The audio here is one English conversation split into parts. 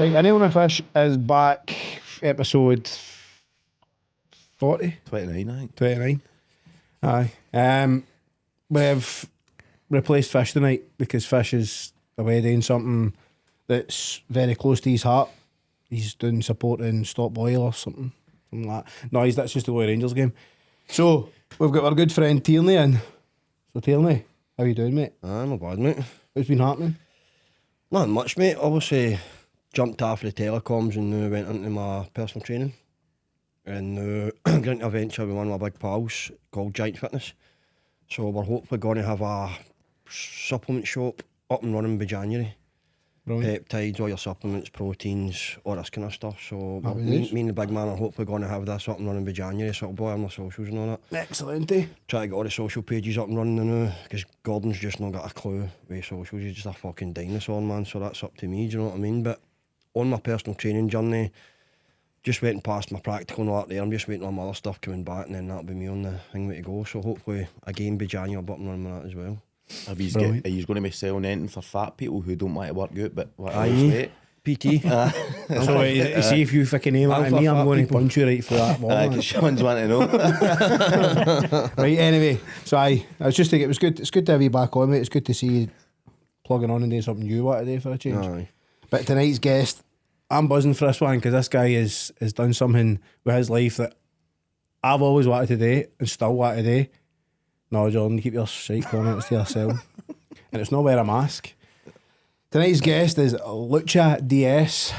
Right, Anyone and Fish is back, episode 40? 29, I think. 29. Aye. We've replaced Fish tonight because Fish is away doing something that's very close to his heart. He's doing supporting Stop Oil or something like that. No, that's just the Royal Rangers game. So, we've got our good friend Tierney in. So, Tierney, how you doing, mate? Not bad, mate. What's been happening? Not much, mate. Obviously, jumped off the telecoms and went into my personal training. And got into a venture with one of my big pals called Giant Fitness. So we're hopefully going to have a supplement shop up and running by January. Brilliant. Peptides, all your supplements, proteins, all this kind of stuff. So Happy me days. and the big man are hopefully going to have this up and running by January. So it'll blow on my socials and all that. Excellent, eh? Try to get all the social pages up and running now, because Gordon's just not got a clue with socials. He's just a fucking dinosaur, man. So that's up to me, do you know what I mean? But on my personal training journey, just waiting past my practical and all that there. I'm just waiting on my other stuff coming back, and then that'll be me on the thing way to go. So hopefully, again, by January, I'll be up and running with that as well. Are you Brilliant. going to be selling anything for fat people who don't want to work out but want to Aye. lose weight? PT. So, see if you fucking aim I'm at for me, I'm fat going to people. punch you right for that wall. Because someone's want to know. Right, anyway, so I was just thinking, it's good to have you back on, mate. It's good to see you plugging on and doing something you want to do for a change. Aye. But tonight's guest, I'm buzzing for this one because this guy has done something with his life that I've always wanted to do and still want to do. No, Jordan, keep your shite comments to yourself. And it's not wear a mask. Tonight's guest is Lucha DS.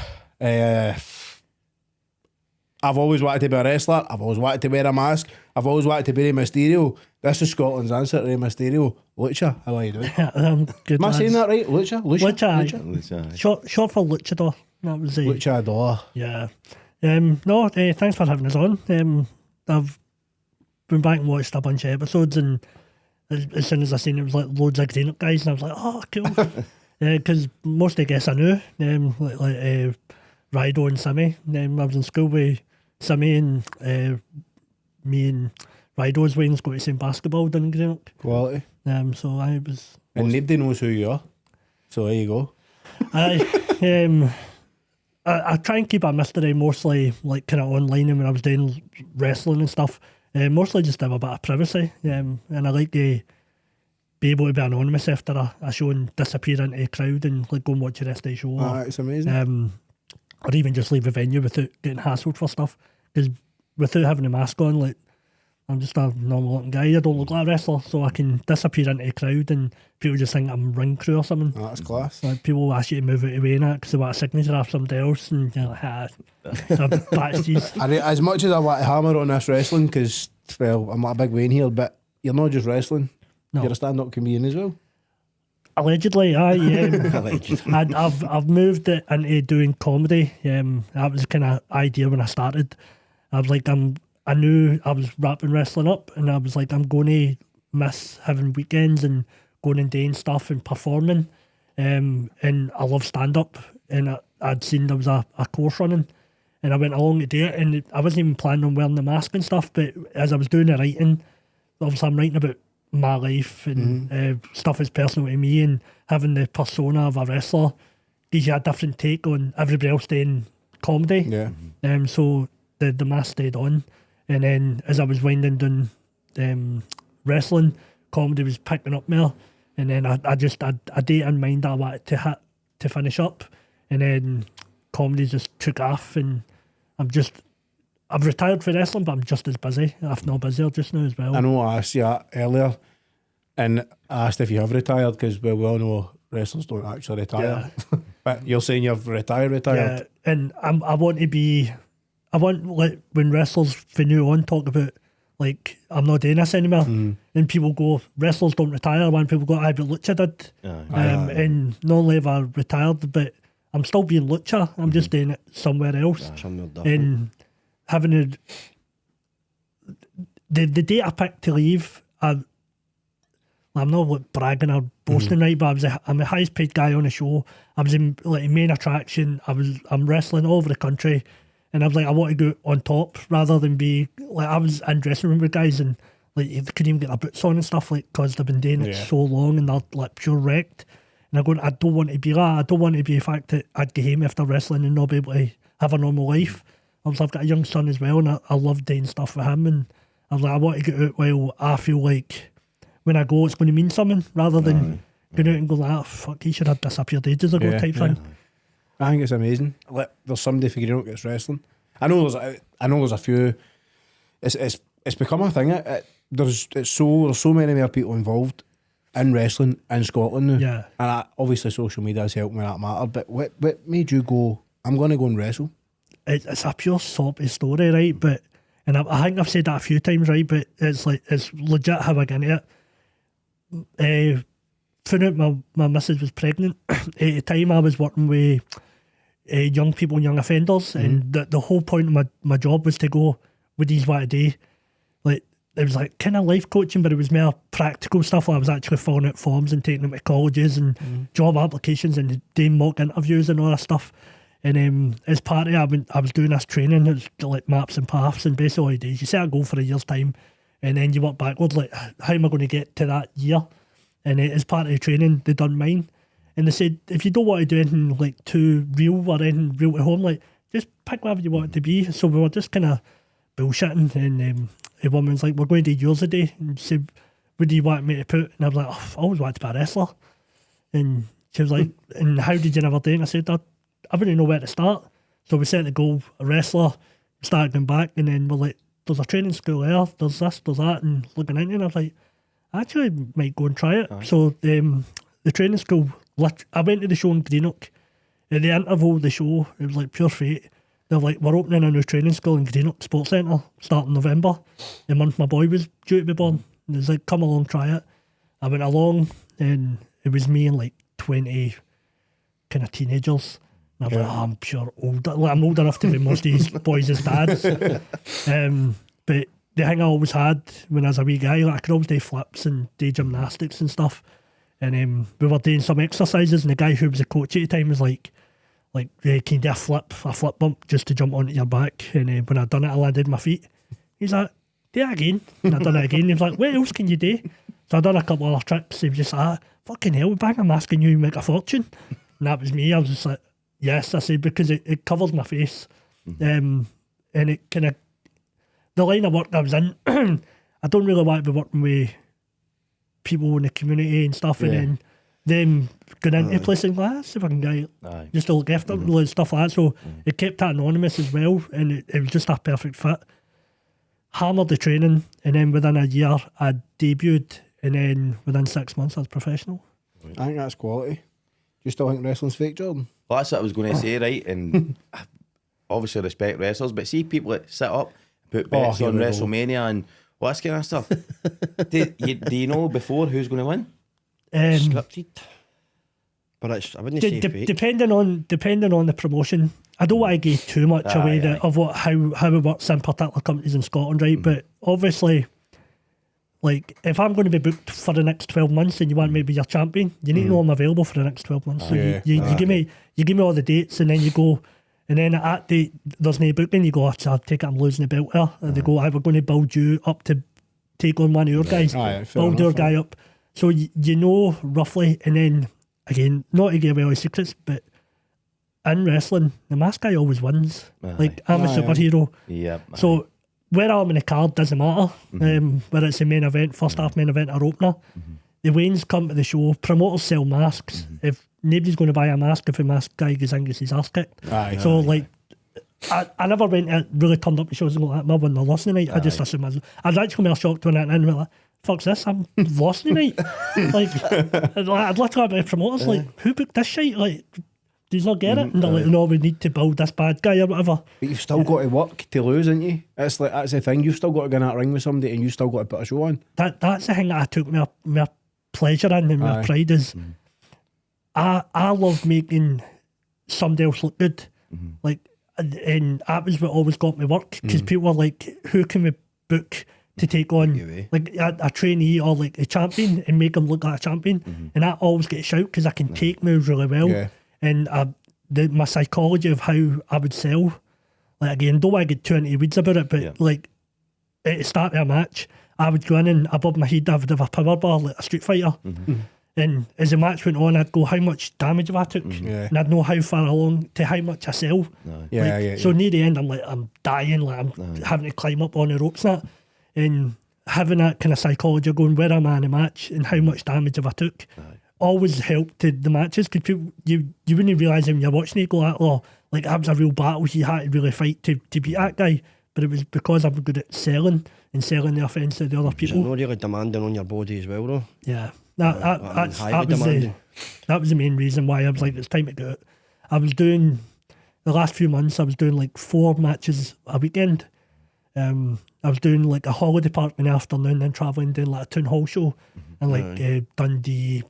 I've always wanted to be a wrestler. I've always wanted to wear a mask. I've always wanted to be Rey Mysterio. This is Scotland's answer to Rey Mysterio. Lucha, how are you doing? Good. Am I saying that right? Lucha? Lucha. Short for luchador. That was it. Luchador. Yeah. Thanks for having us on. I've been back and watched a bunch of episodes, and as soon as I seen it was like loads of green up guys, and I was like, oh, cool. Because most of the guests I knew, like Rido and Simmy. I was in school with Simmy, and me and Rido's Wayne's got the same basketball down in Greenock. Quality. So I was. And nobody knows who you are. So there you go. I try and keep a mystery mostly like kind of online, and when I was doing wrestling and stuff, mostly just to have a bit of privacy. And I like to be able to be anonymous after a show and disappear into the crowd and like go and watch the rest of the show. It's amazing. Or even just leave the venue without getting hassled for stuff. Because without having a mask on, like I'm just a normal looking guy. I don't look like a wrestler, so I can disappear into the crowd and people just think I'm ring crew or something. That's class. Like people will ask you to move out of the way and that because they want a signature off somebody else, and you're like, backstage. As much as I want to hammer on this wrestling, because, well, I'm not a big Wayne here, but you're not just wrestling. No. You're a stand-up comedian as well. Allegedly, I've moved it into doing comedy. That was the kind of idea when I started. I was like, I knew I was wrapping wrestling up, and I was like, I'm going to miss having weekends and going and doing stuff and performing. And I love stand-up, and I'd seen there was a course running, and I went along to do it, and I wasn't even planning on wearing the mask and stuff, but as I was doing the writing, obviously I'm writing about my life and stuff that's personal to me, and having the persona of a wrestler gives you a different take on everybody else doing comedy. Yeah. So the mask stayed on, and then as I was winding down wrestling, comedy was picking up more, and then I just had a date in mind that I wanted to finish up, and then comedy just took off, and I've retired for wrestling, but I'm just as busy, if not busier just now as well. I know I asked you that earlier, and I asked if you have retired, because, well, we all know wrestlers don't actually retire. Yeah. But you're saying you've retired? Yeah, and I want like when wrestlers from now on talk about like I'm not doing this anymore, and people go, wrestlers don't retire. When people go, but Lucha did, and not only have I retired, but I'm still being Lucha. I'm just doing it somewhere else, and having the date I picked to leave, I'm not like bragging or boasting, right? But I'm the highest paid guy on the show. I was in like main attraction. I'm wrestling all over the country, and I was like, I want to go on top rather than be like I was in dressing room with guys and like they couldn't even get their boots on and stuff, like because they've been doing it so long and they're like pure wrecked. And I'm going, I don't want to be that. I don't want to be the fact that I'd get home after wrestling and not be able to have a normal life. Obviously, I've got a young son as well, and I love doing stuff with him. And I was like, I want to get out while I feel like when I go, it's going to mean something, rather than going out and go, ah, fuck, he should have disappeared ages ago type thing. I think it's amazing. Like, there's somebody for Greenock that's wrestling. I know there's a few. It's become a thing. There's so many more people involved in wrestling in Scotland now. Yeah. And obviously social media has helped me that matter. But what made you go, I'm going to go and wrestle? It's a pure soppy story, right? But I think I've said that a few times, right? But it's legit how I got into it. Found out my missus was pregnant. At the time, I was working with young people and young offenders, and the whole point of my job was to go, what do you want to do? Like, it was like kind of life coaching, but it was more practical stuff. Like I was actually filling out forms and taking them to colleges and job applications and doing mock interviews and all that stuff. And as part of it, I was doing this training. It was like maps and paths, and basically all you do is you set a goal for a year's time, and then you work backwards, like, how am I going to get to that year? And as part of the training, they done mine. And they said, if you don't want to do anything like too real or anything real at home, like, just pick whatever you want it to be. So we were just kind of bullshitting, and the woman's like, we're going to do yours a day. And she said, what do you want me to put? And I was like, oh, I always wanted to be a wrestler. And she was like, and how did you never do it? And I said, I wouldn't know where to start. So we set the goal, a wrestler, started going back, and then we're like, there's a training school there, there's this, there's that, and looking into it, and I was like, I actually might go and try it. So the training school, I went to the show in Greenock. At the interval of the show, it was like pure fate. They're like, we're opening a new training school in Greenock Sports Centre starting November, the month my boy was due to be born. And it's like, come along, try it. I went along, and it was me and like 20 kind of teenagers. And I was like, oh, I'm pure old. Like, I'm old enough to be most of these boys' dads. But the thing I always had when I was a wee guy, like, I could always do flips and do gymnastics and stuff. And we were doing some exercises, and the guy who was the coach at the time was like, can you do a flip bump just to jump onto your back? And when I'd done it, I landed my feet. He's like, do it again. And I'd done it again. He was like, what else can you do? So I'd done a couple of other tricks. He was just like, fucking hell, bang, I'm asking you to make a fortune. And that was me. I was just like, yes, I said, because it covers my face. And it kind of, the line of work I was in, I don't really want to be working with people in the community and stuff, and then them going into places and like, if I can get just to look after them and stuff like that. So it kept that anonymous as well, and it was just a perfect fit. Hammered the training, and then within a year I debuted, and then within 6 months I was professional. I think that's quality. Do you still think wrestling's fake, Jordan? Well, that's what I was going to say, right? And obviously respect wrestlers, but see people that sit up, put bets on WrestleMania and all this kind of stuff. do you know before who's going to win? Scripted. But I wouldn't say fake. Depending on the promotion. I don't want to give too much away of how it works in particular companies in Scotland, right? But obviously, like, if I'm going to be booked for the next 12 months and you want me to be your champion, you need to know I'm available for the next 12 months. So you give me all the dates, and then you go, and then at the there's no booking, you go, I'll take it, I'm losing the belt there. And they go, we're going to build you up to take on one of your guys. Build your guy up. So you know roughly, and then again, not to give away all the secrets, but in wrestling, the mask guy always wins. Like, I'm a superhero. Yeah. So where I'm in the card doesn't matter. Whether it's the main event, first half main event, or opener. The Waynes come to the show, promoters sell masks. If nobody's going to buy a mask if a mask guy goes in, gets his ass kicked. Like, I never went and really turned up to shows and go like, I won the loss tonight. I just assumed I was actually more shocked when I went in, like, fuck's this, I'm lost tonight. Like, I'd literally be promoters like, who booked this shit? Like, do you not get it? And they're like, no, we need to build this bad guy or whatever. But you've still got to work to lose, ain't you? It's like, that's the thing, you've still got to go in that ring with somebody, and you've still got to put a show on. That's the thing that I took my pleasure in, and my pride is, I love making somebody else look good. Like, and that was what always got me work, because people were like, who can we book to take on like a trainee or like a champion and make them look like a champion? And I always get a shout because I can take moves really well, and my psychology of how I would sell, like, again, don't want to get too into the weeds about it, but like at the start of a match, I would go in and above my head I would have a power bar like a Street Fighter, And as the match went on, I'd go how much damage have I took, and I'd know how far along to how much I sell. So near the end, I'm like, I'm dying, like I'm having to climb up on the ropes and that, and having that kind of psychology of going, where am I in a match and how much damage have I took, always helped to the matches, because people, you wouldn't realise when you're watching it, go, oh, like that was a real battle, he had to really fight to beat that guy. But it was because I'm good at selling the offence to the other people. It's not really demanding on your body as well, though. Yeah. That was the main reason why I was like, it's time to do it. I was doing, the last few months, I was doing like 4 matches a weekend. I was doing like a holiday park in the afternoon, then travelling, doing like a town hall show, and like Dundee,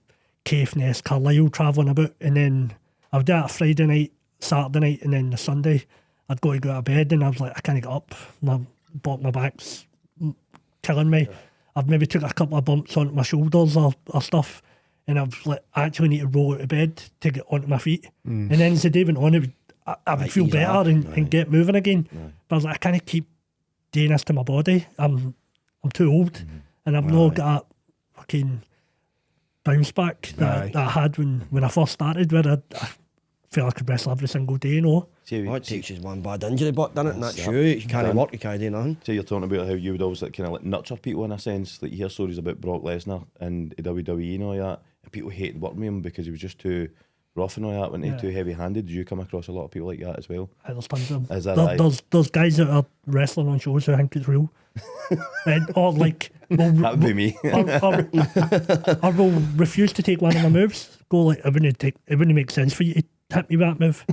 Caithness, Carlisle, travelling about. And then I would do that Friday night, Saturday night, and then the Sunday, I'd go to go to bed, and I was like, I can't get up. My back's killing me. I've maybe took a couple of bumps onto my shoulders or stuff, and I've like, I actually need to roll out of bed to get onto my feet. And then as the day went on, I would feel better and get moving again. But I was like, I can't keep doing this to my body. I'm too old, and I've not got that fucking bounce back that I had when I first started, where I felt I could wrestle every single day, you know. It takes you one bad injury, but doesn't it? And that's true. You can't work, you can't do nothing. So you're talking about how you would always like kind of like nurture people in a sense. Like you hear stories about Brock Lesnar and WWE and all that, and people hated working with him because he was just too rough and all that, wasn't he? Too heavy-handed. Did you come across a lot of people like that as well? There's tons of them. Is that right? There's guys that are wrestling on shows who think it's real, or like that would be me. or will refuse to take one of my moves. Go like, it wouldn't make sense for you to hit me with that move.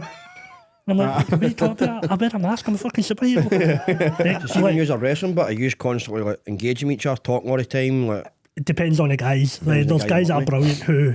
I'm like, what are you talking about? I better mask, I'm a fucking superhero. See, when you're wrestling, but are you constantly like engaging with each other, talking all the time? Like, it depends on the guys. Like, there's guys that are brilliant who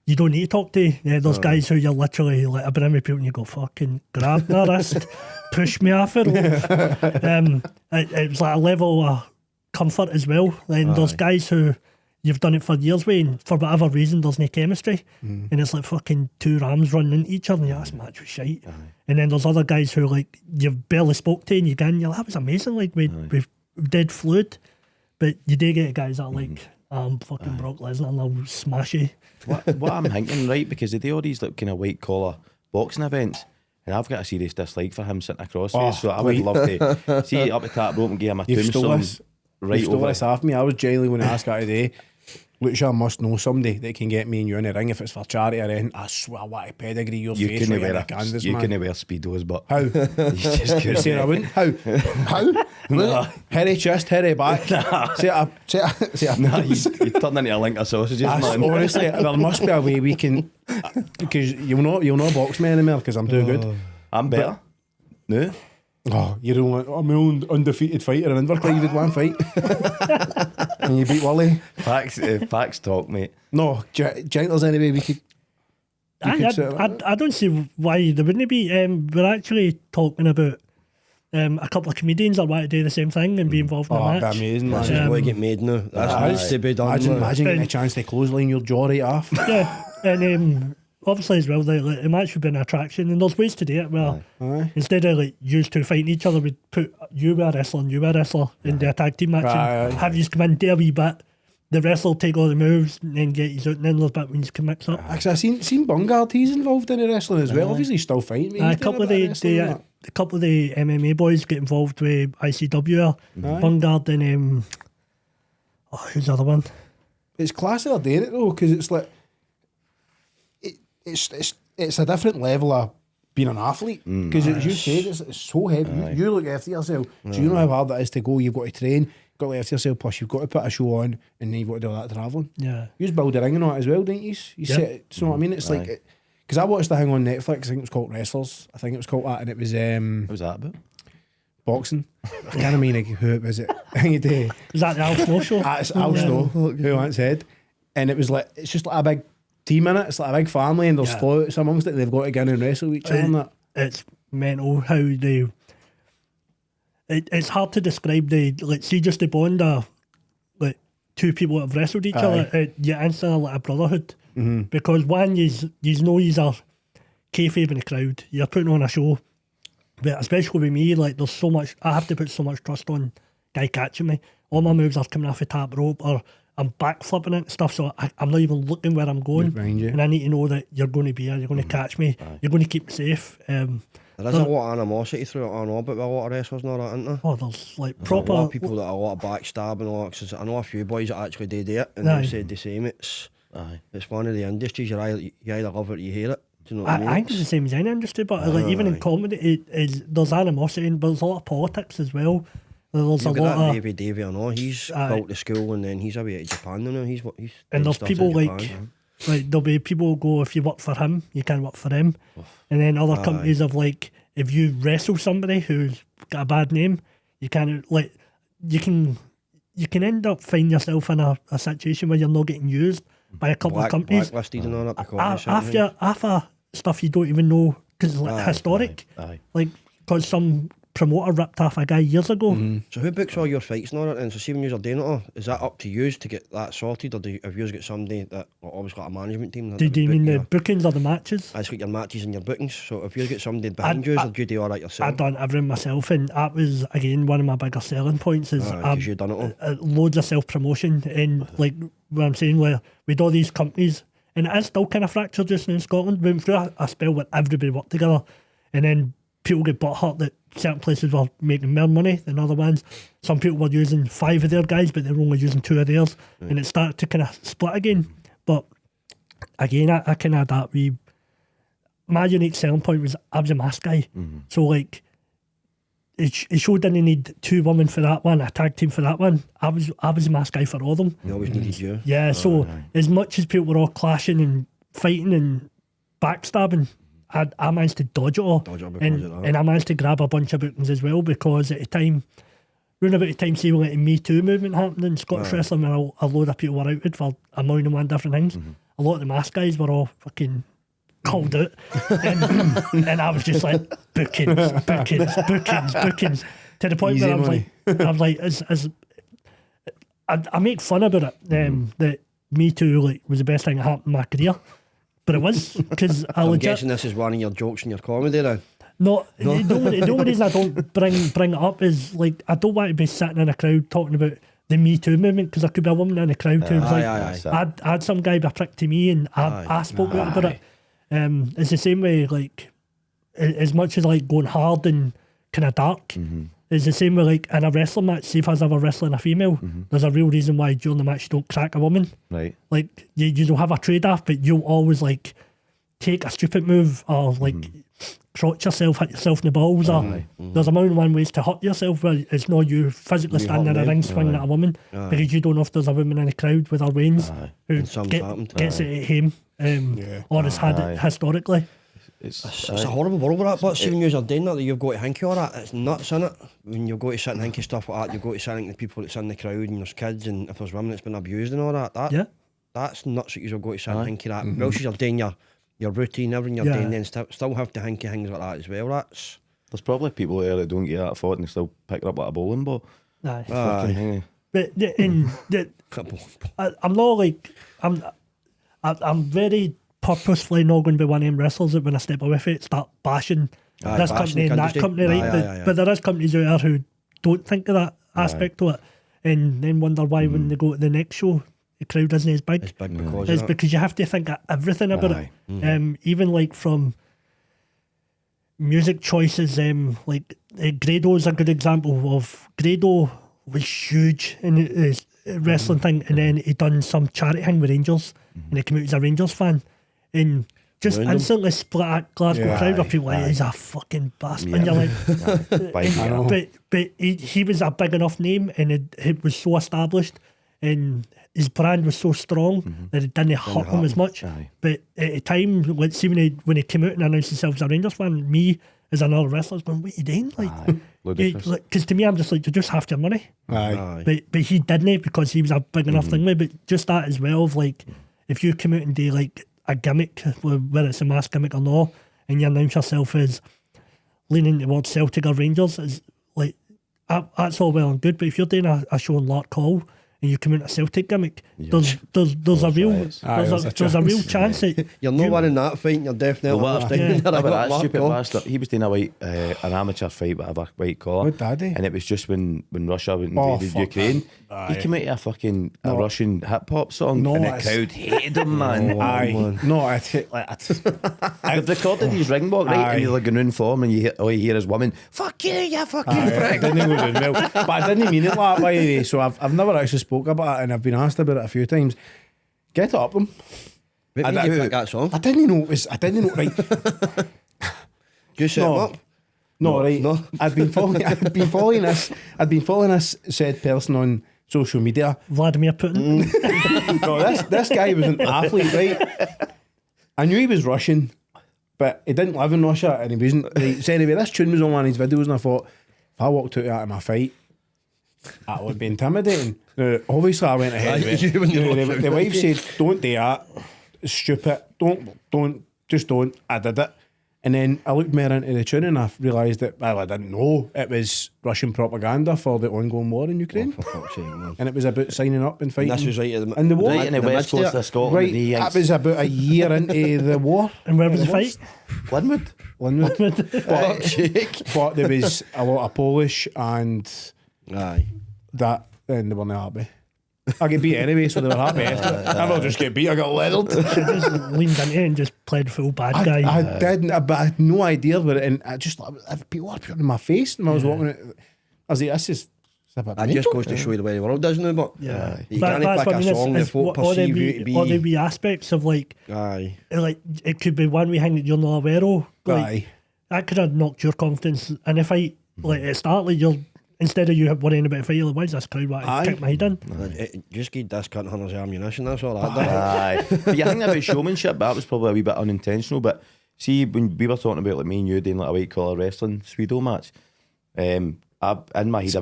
you don't need to talk to. Yeah, there's guys who you're literally like, I've been in with people and you go, fucking grab my wrist, push me off it. It was like a level of comfort as well. And there's guys who you've done it for years with, and for whatever reason there's no chemistry, and it's like fucking 2 rams running into each other, and you're like, this match was shite. And then there's other guys who like you've barely spoke to, and you're like, that was amazing, like we did fluid. But you do get guys that are like, I'm fucking Brock Lesnar and I'll smash you. What I'm thinking, right, because they do all these like kind of white collar boxing events, and I've got a serious dislike for him sitting across me, so I would love to see up the top rope and give him a tombstone right over this off me. I was genuinely going to ask that today. Lucha must know somebody that can get me and you in the ring if it's for charity or anything. I swear, what a pedigree your you face right in the canvas, you man. couldn't wear Speedos, but how? you just couldn't. Saying I wouldn't? How? No. Hairy chest, hairy back. You turn into a link of sausages, man. Honestly, there must be a way we can, because you'll not box me anymore because I'm too good. I'm better. No. Oh, you're I'm the only undefeated fighter in Inverclyde with one fight. And you beat Wally. Facts talk, mate. No, do you think there's any way we could... I don't see why there wouldn't be. We're actually talking about a couple of comedians that want to do the same thing and be involved in a match. That'd be amazing, man. That's just going to get made now. That needs to be done. Imagine getting a chance to clothesline your jaw right off. Yeah, and obviously as well, the match would be an attraction, and there's ways to do it where instead of like you two fighting each other, we'd put you with a wrestler and you with a wrestler in the tag team match, and have you come in, do a wee bit, the wrestler take all the moves and then get you out, and then there's a bit when you can mix up. Actually, I've seen Bungard, he's involved in the wrestling as well. Obviously he's still fighting. A couple of the MMA boys get involved with ICW. Bungard and who's the other one? It's classy they're doing it though, because it's like it's a different level of being an athlete, because as you said, it's so heavy. You look after yourself. Do you know how hard that is to go? You've got to train, you've got to look after yourself, plus you've got to put a show on, and then you've got to do all that travelling. Yeah, you just build a ring and all that as well, don't you? Set, you know what I mean? It's like, because I watched the thing on Netflix, I think it was called Wrestlers, I think it was called that, and it was what was that about? boxing. I can't mean like, who it was it? Is that the Al Snow show? It's Al Snow, who once said, and it was like, it's just like a big team in it. It's like a big family, and there's floats amongst it. They've got to go in and wrestle each other. And that. It's mental how they. It's hard to describe see just the bond of like 2 people that have wrestled each other. You instantly like a brotherhood, because one, you know you are kayfabe in the crowd. You're putting on a show, but especially with me, like there's so much. I have to put so much trust on guy catching me. All my moves are coming off the top rope, or I'm backflipping into stuff, so I'm not even looking where I'm going. Behind you. And I need to know that you're going to be here, you're going to catch me, you're going to keep me safe. There is a lot of animosity through it, I know, but with a lot of wrestlers and all that, isn't there? Oh, there's like There's proper. a lot of people that are a lot of backstabbing and all that, 'cause I know a few boys that actually did it, and Aye. they've said the same. It's one of the industries, you either love it or you hate it. Do you know what I I mean? think it's the same as any industry, but like even in comedy, there's animosity, but there's a lot of politics as well. There's a Look at lot that of, Davey Davey, I know, he's built the school and then he's away to Japan now. He's and doing there's stuff people in like, Japan. there'll be people who go, if you work for him, you can't work for them. And then other companies have like, if you wrestle somebody who's got a bad name, you can't, like, you can end up finding yourself in a situation where you're not getting used by a couple of companies. Blacklisted and all that because of something. After stuff you don't even know, because it's like historic. Like, because some promoter ripped off a guy years ago. So who books all your fights and all that? And so see when you're doing it all, is that up to you to get that sorted, or have you got somebody that always got a management team? Do you mean the bookings or the matches? I just got your matches and your bookings. So if you get somebody behind you, or do you do all that yourself? I've done everything myself, and that was again one of my bigger selling points. Is because you've done it all. Loads of self promotion, and like what I'm saying, where with all these companies, and it is still kind of fractured just in Scotland. We went through a spell where everybody worked together, and then people get butthurt that certain places were making more money than other ones. Some people were using 5 of their guys, but they were only using 2 of theirs, and it started to kind of split again. But again, I kind of had that my unique selling point was I was a mask guy, so like it showed didn't need 2 women for that one, a tag team for that one. I was a mask guy for all of them. You always needed you. Yeah, so as much as people were all clashing and fighting and backstabbing, I managed to dodge it all. And I managed to grab a bunch of bookings as well, because at the time, around about the time, see, when the Me Too movement happened in Scottish wrestling, where a load of people were outed for a million and one different things, a lot of the mask guys were all fucking called out. and I was just like, bookings, to the point where I was like, I make fun about it, that Me Too like was the best thing that happened in my career. But it was, because I'm guessing this is one of your jokes in your comedy then. No, the only reason I don't bring it up is like I don't want to be sitting in a crowd talking about the Me Too movement, because there could be a woman in the crowd who was I had some guy be a prick to me, and I spoke about it. It's the same way, like as much as like going hard and kind of dark. It's the same way, like in a wrestling match, see if I was ever wrestling a female, there's a real reason why during the match you don't crack a woman. Right. Like you don't have a trade-off, but you'll always like take a stupid move, or like crotch yourself, hit yourself in the balls, or there's a million and one ways to hurt yourself where it's not you physically standing in a ring swinging at a woman, because you don't know if there's a woman in the crowd with her reins who gets it at him, or has had it historically. It's a horrible world with that, but see when you're doing that, you've got to hinky all that, it's nuts, innit? When you go to sit and hinky stuff like that, you've got to sit and think the people that's in the crowd, and there's kids, and if there's women that's been abused and all that, that's nuts that you've got to sit and hinky that. Whilst you're doing your routine, everything you're doing, then still have to hinky things like that as well. There's probably people there that don't get that thought and they still pick it up like a bowling ball. Aye. But I'm not like I'm very purposefully not going to be one of them wrestlers that when I step away from it start bashing this company and that company, right? But there is companies out there who don't think of that aspect to it, and then wonder why when they go to the next show the crowd isn't as big. It's because you have to think of everything about it. Even like from music choices, like Grado is a good example of. Grado was huge in his wrestling thing, and then he done some charity thing with Rangers, and he came out as a Rangers fan, and just instantly split a Glasgow crowd of people like, he's a fucking bastard. And you're like, but he was a big enough name, and it was so established, and his brand was so strong that it didn't hurt him as much. But at the time, let's see, when he came out and announced himself as a Rangers fan, me as another wrestler was going, what are you doing? Because to me, I'm just like, you just have your money. But he didn't, because he was a big enough thing. But just that as well, of like, if you come out and do like a gimmick, whether it's a mask gimmick or not, and you announce yourself as leaning towards Celtic or Rangers, is like, that's all well and good. But if you're doing a show in Lark Hall and you come into a Celtic gimmick, Yeah. there's a real riots. Aye, there's a real chance that You're not winning that fight, and you're definitely Well, not what- staying there. I Remember got that Mark stupid on. bastard? He was doing a white, an amateur fight with a white collar. What did he? And it was just when Russia Oh, invaded fuck Ukraine. that. He came out to a fucking a Russian hip hop song, No, and the it's- crowd hated him, man. Aye, no, I've recorded his ring walk, right? Aye. And he's like going in form, and all you hear is women, "Fuck you, you fucking I prick." didn't go down well, but I didn't mean it like that, by the way. So I've never actually spoke about it, and I've been asked about it a few times. Get it up them. What I- made you I- pick that song? I didn't know it was. I didn't know. Right. You set No. him up? No, right. No. I'd been following this said person on social media. Vladimir Putin. No, this guy was an athlete, right? I knew he was Russian, but he didn't live in Russia, and he wasn't. Right. So anyway, this tune was on one of his videos, and I thought, if I walked out of my fight, that would be intimidating. Now, obviously, I went ahead with it. You when you The wife said, "Don't do that. It's stupid. Don't, just don't." I did it. And then I looked more into the tune and I realised that, well, I didn't know it was Russian propaganda for the ongoing war in Ukraine. For fuck's sake, man. And it was about signing up and fighting. And this was right at the, in the war. Right in the west coast of Scotland, Right, the that was about a year into the war. And where was the fight? Linwood. Linwood. Fuck's sake. But there was a lot of Polish and Aye. that, and they weren't happy. I get beat anyway, so they were happy. I don't just get beat, I got leveled. She just leaned into it and just played full bad guy. I didn't, but I had no idea what it, and I just thought, if people were putting in my face and I was walking it, I was like, this is a bit That just mental. goes to show you the way the world does now, but Yeah. you But can't that's pick what I a mean, song that folk all perceive you to be. all the wee aspects of like it could be one wee thing that you're not aware of. Like, Aye. that could have knocked your confidence in a fight. Like at start, like you're instead of you worrying about a fight, you're like, why is this crowd want to Aye. kick my head in? Just give this cunt hunters ammunition, that's all that does. Aye. But you think about showmanship, but that was probably a wee bit unintentional. But see, when we were talking about like me and you doing like a white collar wrestling Speedo match, in my head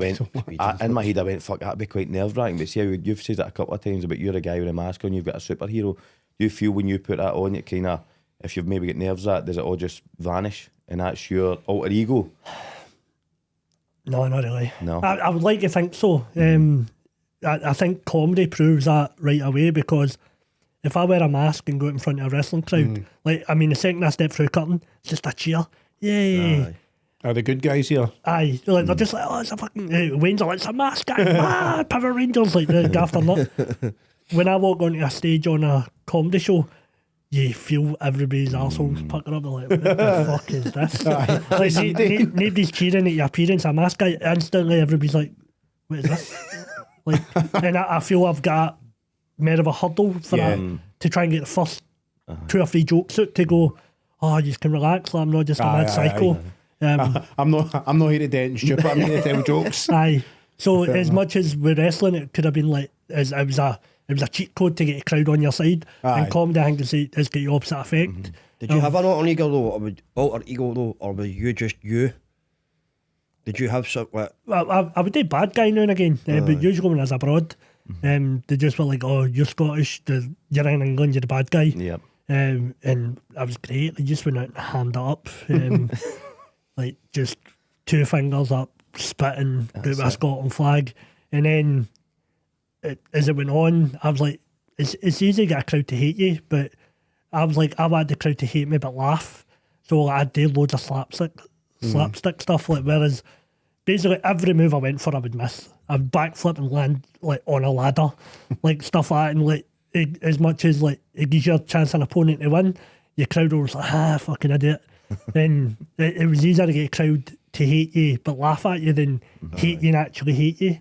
I went, fuck, that'd be quite nerve wracking. But see how you've said that a couple of times about you're a guy with a mask on, you've got a superhero. Do you feel when you put that on, it kind of, if you've maybe got nerves that, does it all just vanish and that's your alter ego? No, not really. No. I would like to think so. I think comedy proves that right away, because if I wear a mask and go out in front of a wrestling crowd, like, I mean, the second I step through a curtain, it's just a cheer. Yay. Aye. Are the good guys here? Aye, like, they're just like, oh, it's a fucking Wayne's like, it's a mask guy, Power Rangers, like the Gaffer Nut. When I walk onto a stage on a comedy show, you feel everybody's arseholes pucking up. They're like, what the fuck is this? Like, nobody's cheering at your appearance. A mask guy, instantly everybody's like, what is this? Like, and I feel I've got more of a hurdle for that, to try and get the first 2 or 3 jokes out to go, oh, you can relax, I'm not just a mad psycho. I'm not here to dent and stupid, I'm here to tell jokes. Aye. So as much as with wrestling, it could have been like, it was a cheat code to get a crowd on your side. Aye. And comedy, I think, has got the opposite effect. Did you have an alter ego though, or were you just you? Did you have something like... I would do bad guy now and again, but usually when I was abroad, they just were like, oh, you're Scottish, you're in England, you're the bad guy. Yep. And I was great. I just went out and hammed it up. Like, just 2 fingers up, spitting, out with a Scotland flag. And then, as it went on, I was like, it's easy to get a crowd to hate you, but I was like, I want the crowd to hate me but laugh. So I'd do loads of slapstick stuff, like, whereas basically every move I went for I would miss. I'd backflip and land like on a ladder, like stuff like that, and like as much as like it gives you a chance an opponent to win, your crowd was like, fucking idiot. Then it was easier to get a crowd to hate you but laugh at you than hate you and actually hate you.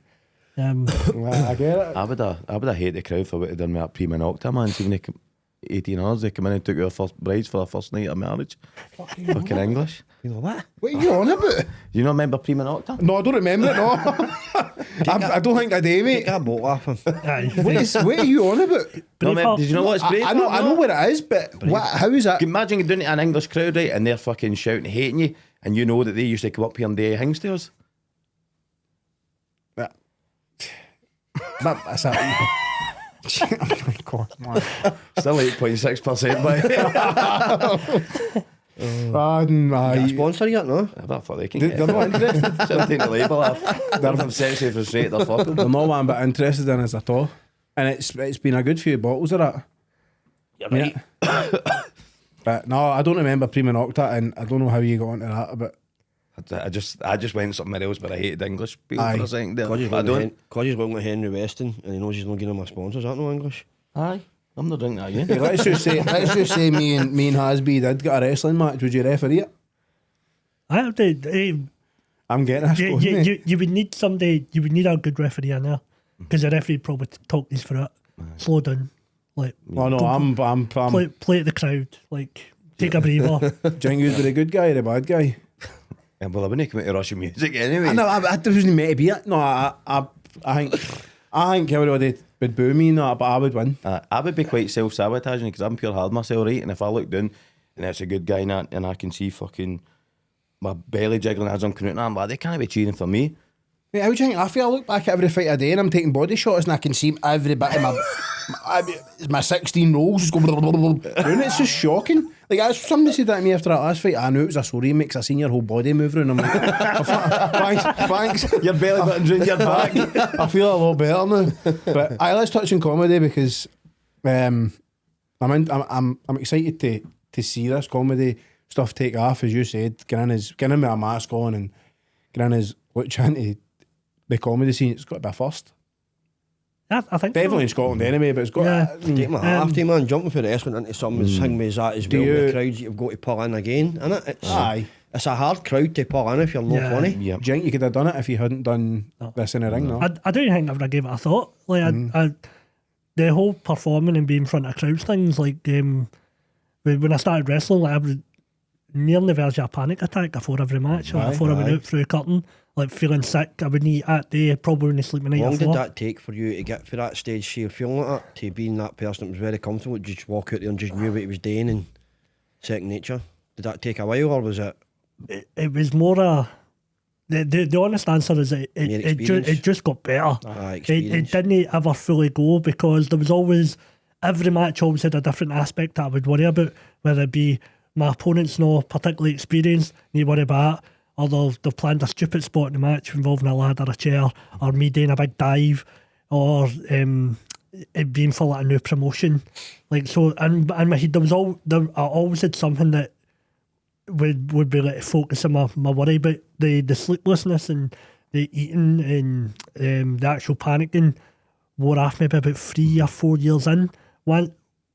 I get it. I would have hated the crowd for what they done with that prima nocta, man. See when they 18 hours, they come in and took your first brides for their first night of marriage. Fucking English. You know what? What are you on about? Do you not remember prima nocta? No, I don't remember it, no. I don't think I do, mate. Take a boat off him. Aye. What are you on about? No, Braveheart. did you know what it's I Braveheart? know no? what it is, but how is that? Imagine you're doing it to an English crowd, right, and they're fucking shouting, hating you, and you know that they used to come up here and do things to us. That's it. Oh my God, man. Still 8.6%, but Got a sponsor yet, no? That's what they can They're get. not interested. Something to label off. They're sexually frustrated, they're fucking. They're not one bit interested in us at all. And it's been a good few bottles of that. You're right. But no, I don't remember Prima Nocta, and I don't know how you got into that, but I just went somewhere else, but I hated English people Aye. for a second there. Because he's I looking don't. at Henry Weston and he knows he's not giving him a sponsor. Is that no English? Aye, I'm not drinking that again. hey, let's just say me and Hasby did get a wrestling match. Would you referee it? I did. I'm getting this. You would need somebody. You would need a good referee in there because the referee probably talk these through it. Slow down, like. Oh no, I'm play at the crowd, like take a breather. Do you think you'd be the good guy or the bad guy? Yeah, well, I wouldn't come into Russian music anyway. I know, I wasn't meant to be it. No, I think everybody would boo me, no, but I would win. I would be quite self-sabotaging because I'm pure hard myself, right? And if I look down and it's a good guy and I can see fucking my belly jiggling as I'm coming out, I'm like, they can't be cheering for me. Mate, how do you think I feel? I look back at every fight a day and I'm taking body shots and I can see every bit of my 16 rolls just going. It's just shocking. Like, as somebody said that to me after that last fight, I knew it was a sorry mix. I seen your whole body move around. I'm like, thanks. Your belly button's round your back. I feel a lot better now. But let's touch on comedy because I'm excited to see this comedy stuff take off. As you said, getting with a mask on and getting his lucha into the comedy scene. It's got to be a first. Yeah, I think Definitely so. in Scotland anyway, but it's got Take my hat off to you, man. Jumping for wrestling into something as thing as that as well. The crowds you've got to pull in again, innit? It's a hard crowd to pull in if you're not funny. Yeah. Do you think you could have done it if you hadn't done this in the ring? No. I don't think I would have gave it a thought. Like I, the whole performing and being in front of crowds things. Like when I started wrestling, like I was near the verge of a panic attack before every match. Like before I went out through a curtain, like feeling sick. I wouldn't eat that day. Probably wouldn't sleep the night How long before. did that take for you to get for that stage? See, feeling like that, to being that person that was very comfortable, just walk out there and just knew what he was doing and second nature. Did that take a while, or was it? It was more a. The honest answer is it just got better. It didn't ever fully go because there was always every match always had a different aspect that I would worry about, whether it be my opponent's not particularly experienced, need to worry about, or they've planned a stupid spot in the match involving a ladder, a chair, or me doing a big dive, or it being for like a new promotion. Like so, and my head I always had something that would be like focusing my worry, but the sleeplessness and the eating and the actual panicking wore off maybe about 3 or 4 years in.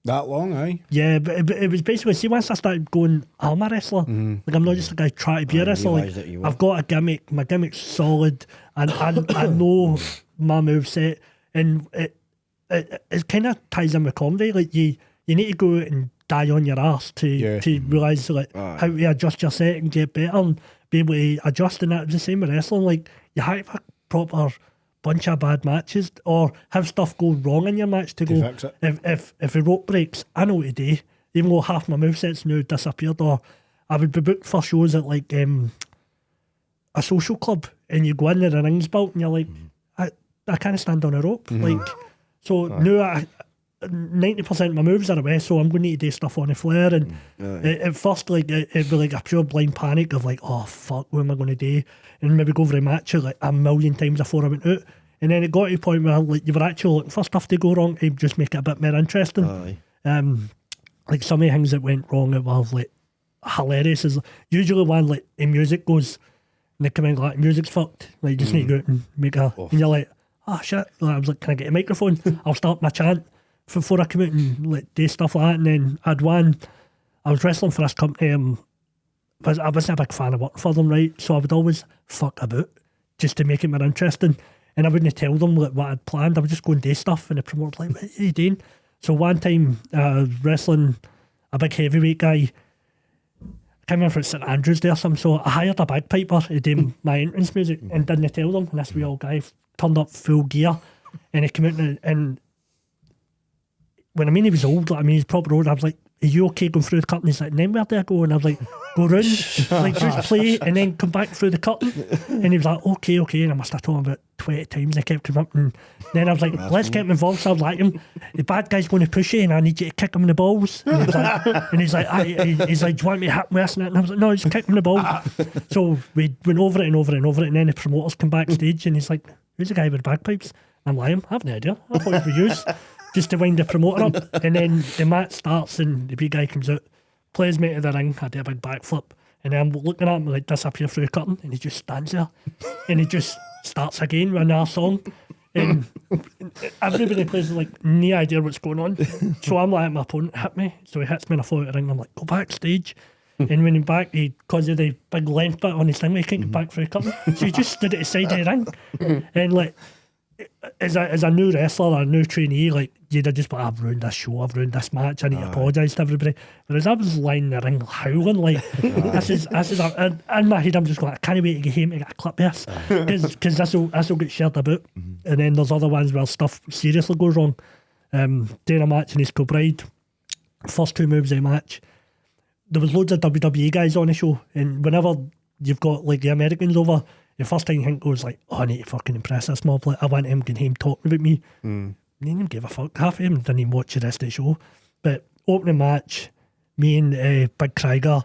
That long, aye? Yeah, but it was basically, see, once I started going, I'm a wrestler. Like, I'm not just a guy trying to be a wrestler. Like, I've got a gimmick, my gimmick's solid, and I know my moveset, and it kind of ties in with comedy. Like, you need to go out and die on your arse to realise like how to adjust your set and get better and be able to adjust. And that's the same with wrestling. Like, you have a proper bunch of bad matches or have stuff go wrong in your match to go fix it. If a rope breaks, I know what to do, even though half my movesets now disappeared. Or I would be booked for shows at like a social club and you go in there, the ring's built and you're like, I can't stand on a rope. Like, so now 90% of my moves are away, so I'm going to need to do stuff on the flair. And at first, like it'd be like a pure blind panic of like, oh fuck, what am I going to do? And maybe go over a match like a million times before I went out. And then it got to a point where like you were actually looking for stuff to go wrong to just make it a bit more interesting. Like some of the things that went wrong that were like hilarious is usually when like the music goes and they come in like music's fucked. Like you just need to go out and make a and you're like, oh shit. Like, I was like, can I get a microphone? I'll start my chant before I come out and like do stuff like that. And then I was wrestling for this company, but I wasn't a big fan of working for them, right? So I would always fuck about just to make it more interesting. And I wouldn't tell them like what I'd planned. I would just go and do stuff and the promoter was like, what are you doing? So one time wrestling a big heavyweight guy, I can't remember if it's St Andrews there or something, so I hired a bagpiper to do my entrance music and didn't tell them. And this wee old guy turned up full gear and he came out and when I mean he was old, like, I mean he's proper old, I was like, are you okay going through the curtain? He's like, and then where do I go? And I was like, go round, like just play and then come back through the curtain. And he was like, okay. And I must have told him about 20 times. I kept coming up, and then I was like, let's get him involved. So I was like, the bad guy's going to push you and I need you to kick him in the balls. And he's like, he's like, do you want me to hit him with it? And I was like, no, just kick him in the balls. So we went over it, and then the promoters come backstage and he's like, who's the guy with the bagpipes? I'm like, I have no idea. I thought it was used just to wind the promoter up. And then the match starts and the big guy comes out, plays me to the ring, I do a big backflip, and then I'm looking at him like disappear through the curtain, and he just stands there and he just starts again with another song, and everybody plays like no idea what's going on. So I'm like, my opponent hit me, so he hits me and I fall out of the ring. I'm like, go backstage. And when he's back, because of the big length bit on his thing, he can't get back through the curtain, so he just stood at the side of the ring. And like, as a new wrestler or a new trainee, like, you'd have just been, I've ruined this show, I've ruined this match, I need to apologise to everybody. Whereas I was lying in the ring howling, like, this is in my head I'm just going, I can't wait to get home to get a clip of this, because this will get shared about. And then there's other ones where stuff seriously goes wrong. Doing a match in East Kilbride, first 2 moves of the match, there was loads of WWE guys on the show, and whenever you've got like the Americans over, the first thing you think goes like, oh, I need to fucking impress this mob. Like, I want him getting him talking about me. Didn't even give a fuck. Half of him didn't even watch the rest of the show. But opening match, me and Big Krieger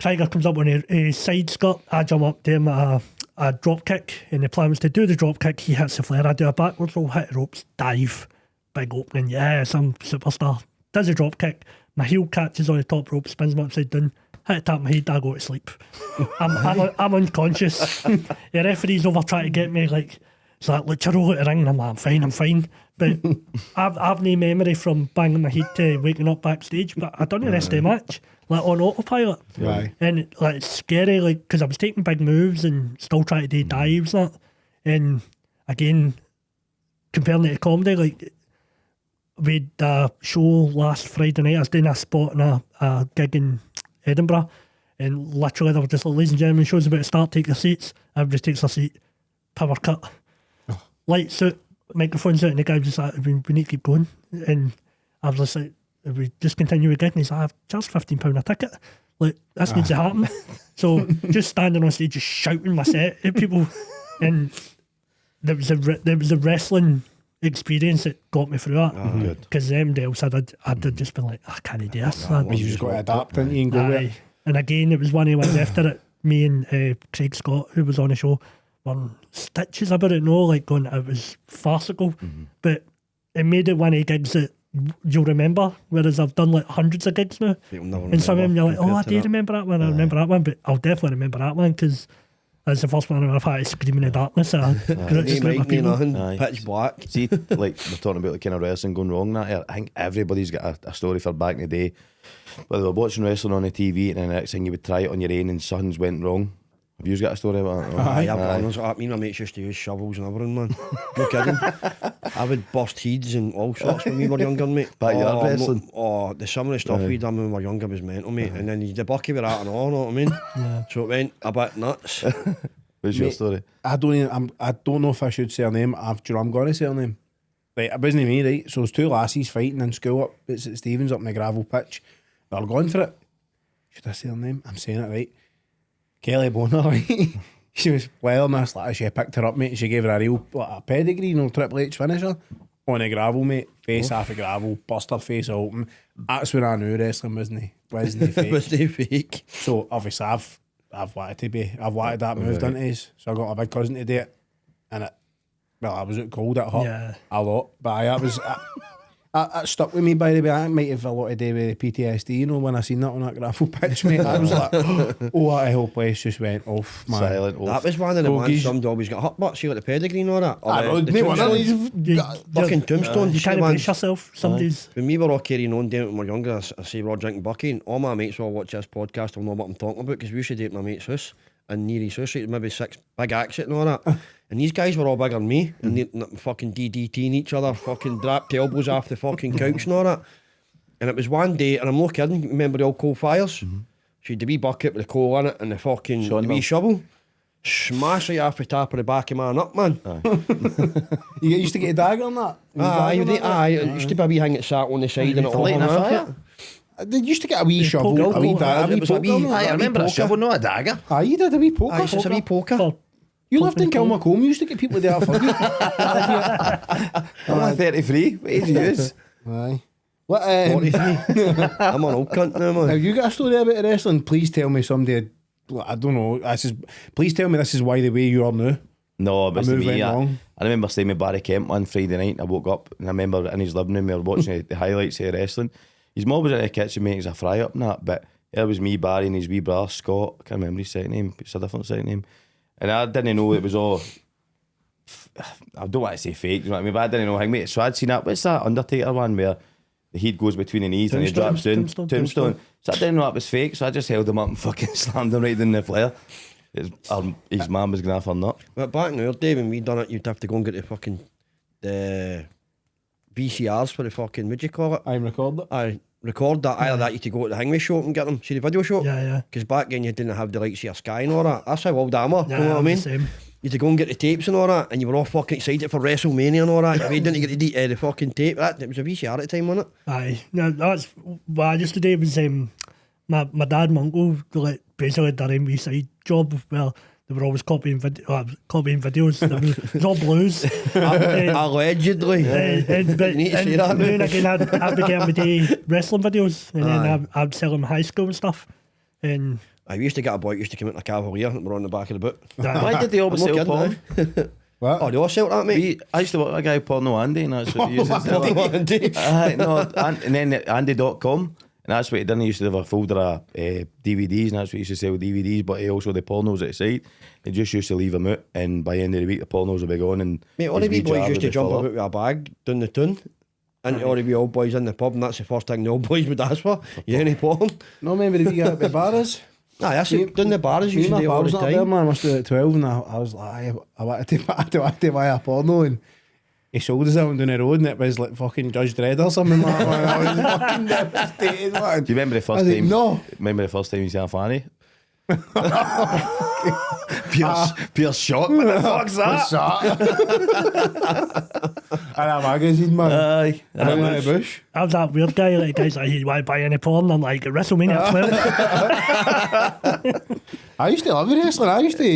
comes up on a side skirt. I jump up to him at a drop kick, and the plan was to do the drop kick. He hits the flare. I do a backwards roll, hit the ropes, dive, big opening. Yeah, some superstar. Does a drop kick. My heel catches on the top rope, spins me upside down. Hit tap my head, I go to sleep. I'm unconscious. The referee's over trying to get me, like, it's like, Lucha roll at the ring, and I'm like, I'm fine. But I've no memory from banging my head to waking up backstage, but I done the rest of the match, like, on autopilot. Right. And like, it's scary, like, because I was taking big moves and still trying to do dives, that. And again, comparing it to comedy, like, we had a show last Friday night. I was doing a spot in a gig in Edinburgh, and literally they were just like, ladies and gentlemen, show's about to start, take your seats. Everybody takes their seat, power cut, lights out, microphones out, and the guy was just like, we need to keep going. And I was just like, if we just continue with gig, and he's like, I've charged £15 a ticket, like, this needs to happen. So just standing on stage, just shouting my set at people, and there was a wrestling experience that got me through that, because else I'd just been like, I can't do this. You just got to adapt and you can go with it. And again, it was one of the ones after it, me and Craig Scott, who was on the show, were stitches about it, like going, it was farcical, but it made it one of the gigs that you'll remember, whereas I've done like hundreds of gigs now, and some of them you're like, oh, I do remember that one, I remember that one, but I'll definitely remember that one, because that's the first one I've had to scream in the darkness. Pitch black. See, like, we're talking about the kind of wrestling going wrong that here. I think everybody's got a story for back in the day, whether they're watching wrestling on the TV and then the next thing you would try it on your own and something's went wrong. Have you got a story about that? Aye. Me and my mates used to use shovels and everything, man. No kidding. I would burst heads and all sorts when we were younger, mate. Back your wrestling? The some of the stuff we done when we were younger was mental, mate. And then you the bucky with that and all, know what I mean? So it went a bit nuts. What's your story? I don't know if I should say her name. I'm going to say her name. Right, it wasn't me, right? So there's 2 lassies fighting in school up. It's at Stevens up in the gravel pitch. They're going for it. Should I say her name? I'm saying it right. Kelly Bonner, right? She was well in this, like, she picked her up, mate. She gave her a real, like, a pedigree, Triple H finisher on the gravel, mate. Face half of gravel, bust her face open. That's when I knew wrestling wasn't fake. Wasn't fake. So obviously I've wanted that moved into us. So I got a big cousin to do it, and I was out cold, it hurt a lot. But that was it stuck with me, by the way. I might have a lot to do with PTSD, when I seen that on that gravel pitch, mate. I was like, oh, that whole place just went off, man. Silent off. That was one of the ones somebody always got hurt, but see, like the pedigree and all that. I know, mate, one of these fucking tombstones. You can't brace yourself. Somebody's. When we were all carrying on down when we were younger, I say we're all drinking bucky, and all my mates will watch this podcast will know what I'm talking about, because we used to date my mate's house, and near his house, maybe 6 big accent and all that. And these guys were all bigger than me, and they fucking DDTing each other, fucking dropped elbows off the fucking couch and all that. And it was one day, and I'm not kidding, remember the old coal fires? She had the wee bucket with the coal in it and the fucking wee shovel. smash you off the top of the back of man up, man. You used to get a dagger on that? It used to be a wee thing that sat on the side and it all lighting a hung fire? off it. They used to get a wee shovel, poker. a wee dagger, It was a wee- I remember a shovel, not a dagger. Aye, you did a wee poker. Aye, it's just a wee poker. For You lived in Kilmacombe, you used to get people to do that for you. I'm only 33. What age are you? Aye. What, 43. I'm an old cunt now, have man. you got a story about the wrestling? Please tell me somebody, I don't know, please tell me this is why the way you are now. No, but A it's move me. went wrong. I remember staying with Barry Kemp one Friday night. I woke up and I remember in his living room we were watching the highlights of wrestling. His mum was in the kitchen making a fry up and that, but it was me, Barry, and his wee brother Scott. I can't remember his second name. It's a different second name. And I didn't know it was all. I don't want to say fake, you know what I mean? But I didn't know anything, mate. So I'd seen that. What's that Undertaker one where the heat goes between the knees and he drops down? Tombstone. So I didn't know that was fake. So I just held him up and fucking slammed him right in the flare. His mum was going for nut. But back in the day when we done it, you'd have to go and get the VCRs for the fucking, what'd you call it? I'm recording it. I record that. Either that you had to go to the Hangway shop and get them. See the video shop? Yeah. Because back then you didn't have the likes of Sky and all that. That's how old I am. Yeah, You know what I I'm the mean? same. You had to go and get the tapes and all that, and you were all fucking excited for WrestleMania and all that. You didn't get the fucking tape. It was a VCR at the time, wasn't it? Aye, no, that's what I used to do. Was my dad and my uncle like basically done a wee side job where they were always copying videos. It was all blues. Allegedly. But You need to say that, then man. again, I'd be getting the wrestling videos, and then I'd sell them in high school and stuff. And I used to get a boy used to come out in a Cavalier and we're on the back of the boot. Why did they always I'm not sell kidding, porn? What? Oh, they all sell that, mate. I used to work with a guy, Porno Andy, and that's what he used to sell. And then Andy.com, and that's what he done. He used to have a folder of DVDs, and that's what he used to sell DVDs, but he also the pornos at the side. He just used to leave them out, and by the end of the week, the pornos would be gone. And Mate, all the his wee wee boys jar used would to be jump full about up. with a bag down the tune. And all the wee old boys in the pub, and that's the first thing the old boys would ask for. You any porn? No, remember the wee guy at the bars? Aye, that's it. Down the bars, you Me used and to my do all pal the was up there, time. man. I must have been at 12 and I was like, I wanted to buy a porno, and he sold us out down the road and it was like fucking Judge Dredd or something, man. I was fucking devastated, man. Do you remember the I first was like, time? no. Remember the first time you saw a fanny? Pure shock. What the fuck's that? And a magazine, man. Aye. Out in the bush. I was that weird guy, like guys like, hey, why buy any porn? I'm like, WrestleMania 12. I used to love wrestling.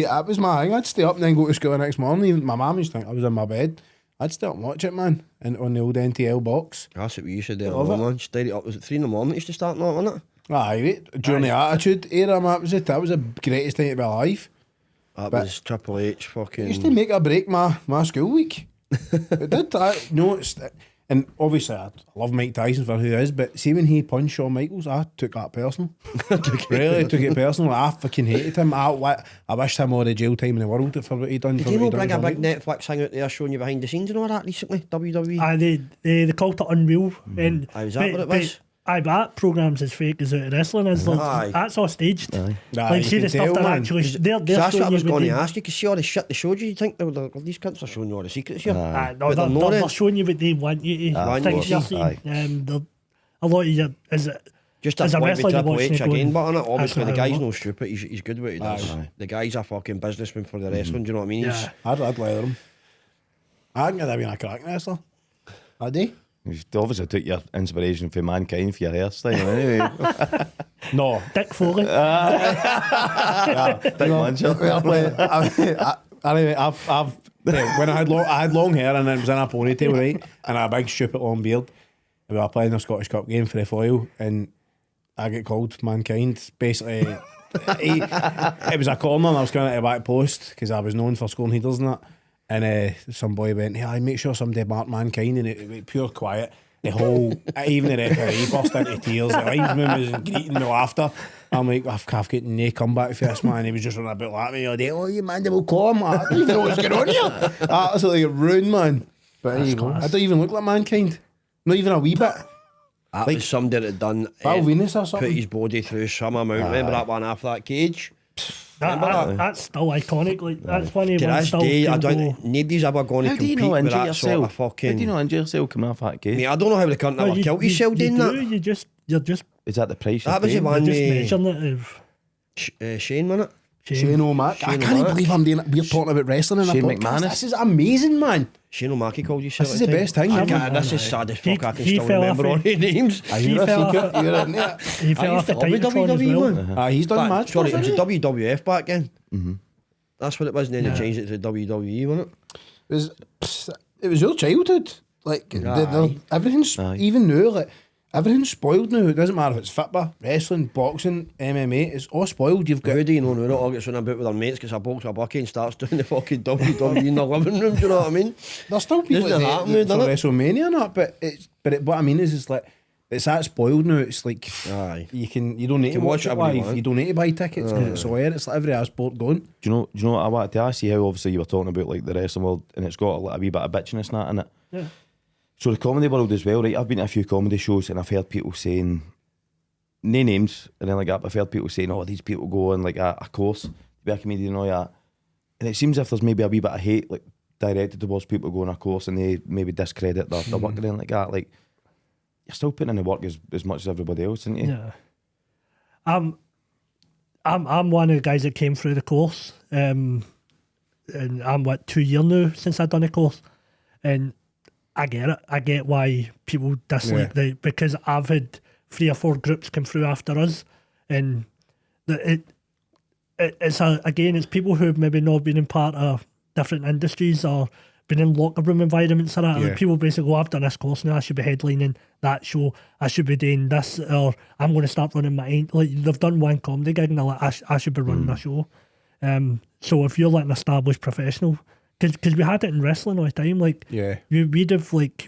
That was my thing. I'd stay up and then go to school the next morning. Even my mum used to think I was in my bed. I'd stay up and watch it, man. And on the old NTL box. That's what we used to do. Love it. Man. Stayed up. Was it 3 in the morning? It used to start now, wasn't it? Aye, right. During the Attitude era, man, that was the greatest time to be alive. That But- was Triple H fucking. It used to make or break my school week. It did that. No, and obviously I love Mike Tyson for who he is, but see when he punched Shawn Michaels, I took that personal. Really took it personal. I fucking hated him. I wished him all the jail time in the world for what he done. Did for you what know he bring done a for big Michaels. Netflix thing out there showing you behind the scenes and all that recently? WWE. Aye, they called it Unreal. And Aye, was that what it was? Aye, but that programme's as fake as wrestling is. Like, Aye. that's all staged. Aye. Aye, Like, you see can the stuff tell, that man. actually they're So that's what I showing was you going to with ask you, because see all the shit they showed you, you think well, these cunts are showing you all the secrets here. no, But they're, they're not, they're eh? showing you what they want you to Want think you you're to see. seeing. A lot of you is it Just a as a point with wrestler, you're Triple watching H it going, again, but on it, obviously the that's not how guy's it no works. stupid, he's good what he does. Aye. The guy's a fucking businessman for the wrestling, do you know what I mean? Yeah. I'd leather him. I think I'd been a crack wrestler. I do. You've obviously took your inspiration from Mankind for your hairstyle anyway. No. Dick Foley. Big man, sure. Anyway, I've when I had long hair and it was in a ponytail, right, and a big stupid long beard. We were playing the Scottish Cup game for the foil, and I get called Mankind. Basically, it was a corner, and I was going to the back post because I was known for scoring headers and that. And some boy went, "Hey, I make sure somebody marked Mankind," and it was pure quiet. The whole, even the referee burst into tears. The linesman was greeting the laughter. I'm like, I've got no comeback for this, man. He was just running about like me all day. Oh, you mandible claw, man. I don't even know what's going on here. Absolutely ruined, man. But there you go. I don't even look like Mankind. Not even a wee bit. That was somebody that done Val Venus or put something. his body through some amount. Remember that one after that cage? That's still iconic. Like that's one of To the ones this still. day, I people go, don't. Nobody's ever going to How do you compete not with injure that sort yourself? of fucking. How do you not injure yourself coming off that cage? Mate, I don't know how the cunt "No, never killed himself doing do, that. You're just Is that the price That you're was the paying? one just with measuring it of Shane, wasn't it? Shane O'Mac. I Shane can't O'Mac. believe we're talking about wrestling in a Shane podcast. McManus. This is amazing, man. Shane O'Mac called you. This is the best thing. This is sad as fuck. I can he still fell remember off all the names. You're fell a secret. off- You're in there. He fell off the Titanatron as well. He's done mad Sorry, stuff. it was hasn't the WWF back then. That's what it was, and then they changed it to WWE, wasn't it? It was your childhood. Like everything's Aye. even now. Like everything's spoiled now. It doesn't matter if it's football, wrestling, boxing, MMA. It's all spoiled. You've got Who do you know now that all gets on about with their mates, gets a box or a bucket and starts doing the fucking WWE in the living room? Do you know what I mean? there's still people Doesn't that happen do now, it for does it? WrestleMania and that. But what I mean is, it's like it's that spoiled now. It's like Aye. you don't need to can watch watch it it when you live. want. You don't need to buy tickets. 'Cause it's there. It's like every other sport going. Do you know what I wanted to ask you? How obviously you were talking about like the wrestling world, and it's got a wee bit of bitchiness and that in it. Yeah. So the comedy world as well, right? I've been to a few comedy shows and I've heard people saying, no names, and then like that, but I've heard people saying, oh, these people go on like a course to be a comedian and all that. And it seems as if there's maybe a wee bit of hate like directed towards people going on a course and they maybe discredit their work and anything like that. Like, you're still putting in the work as much as everybody else, isn't you? Yeah. I'm one of the guys that came through the course. And I'm 2 years now since I've done the course. And I get it. I get why people dislike the because I've had 3 or 4 groups come through after us, and it's people who've maybe not been in part of different industries or been in locker room environments or that. Yeah. Like people basically go, I've done this course now, I should be headlining that show, I should be doing this, or I'm going to start running my own. Like they've done one comedy gig and they're like, I should be running a show. So if you're like an established professional, because we had it in wrestling all the time, like we'd have like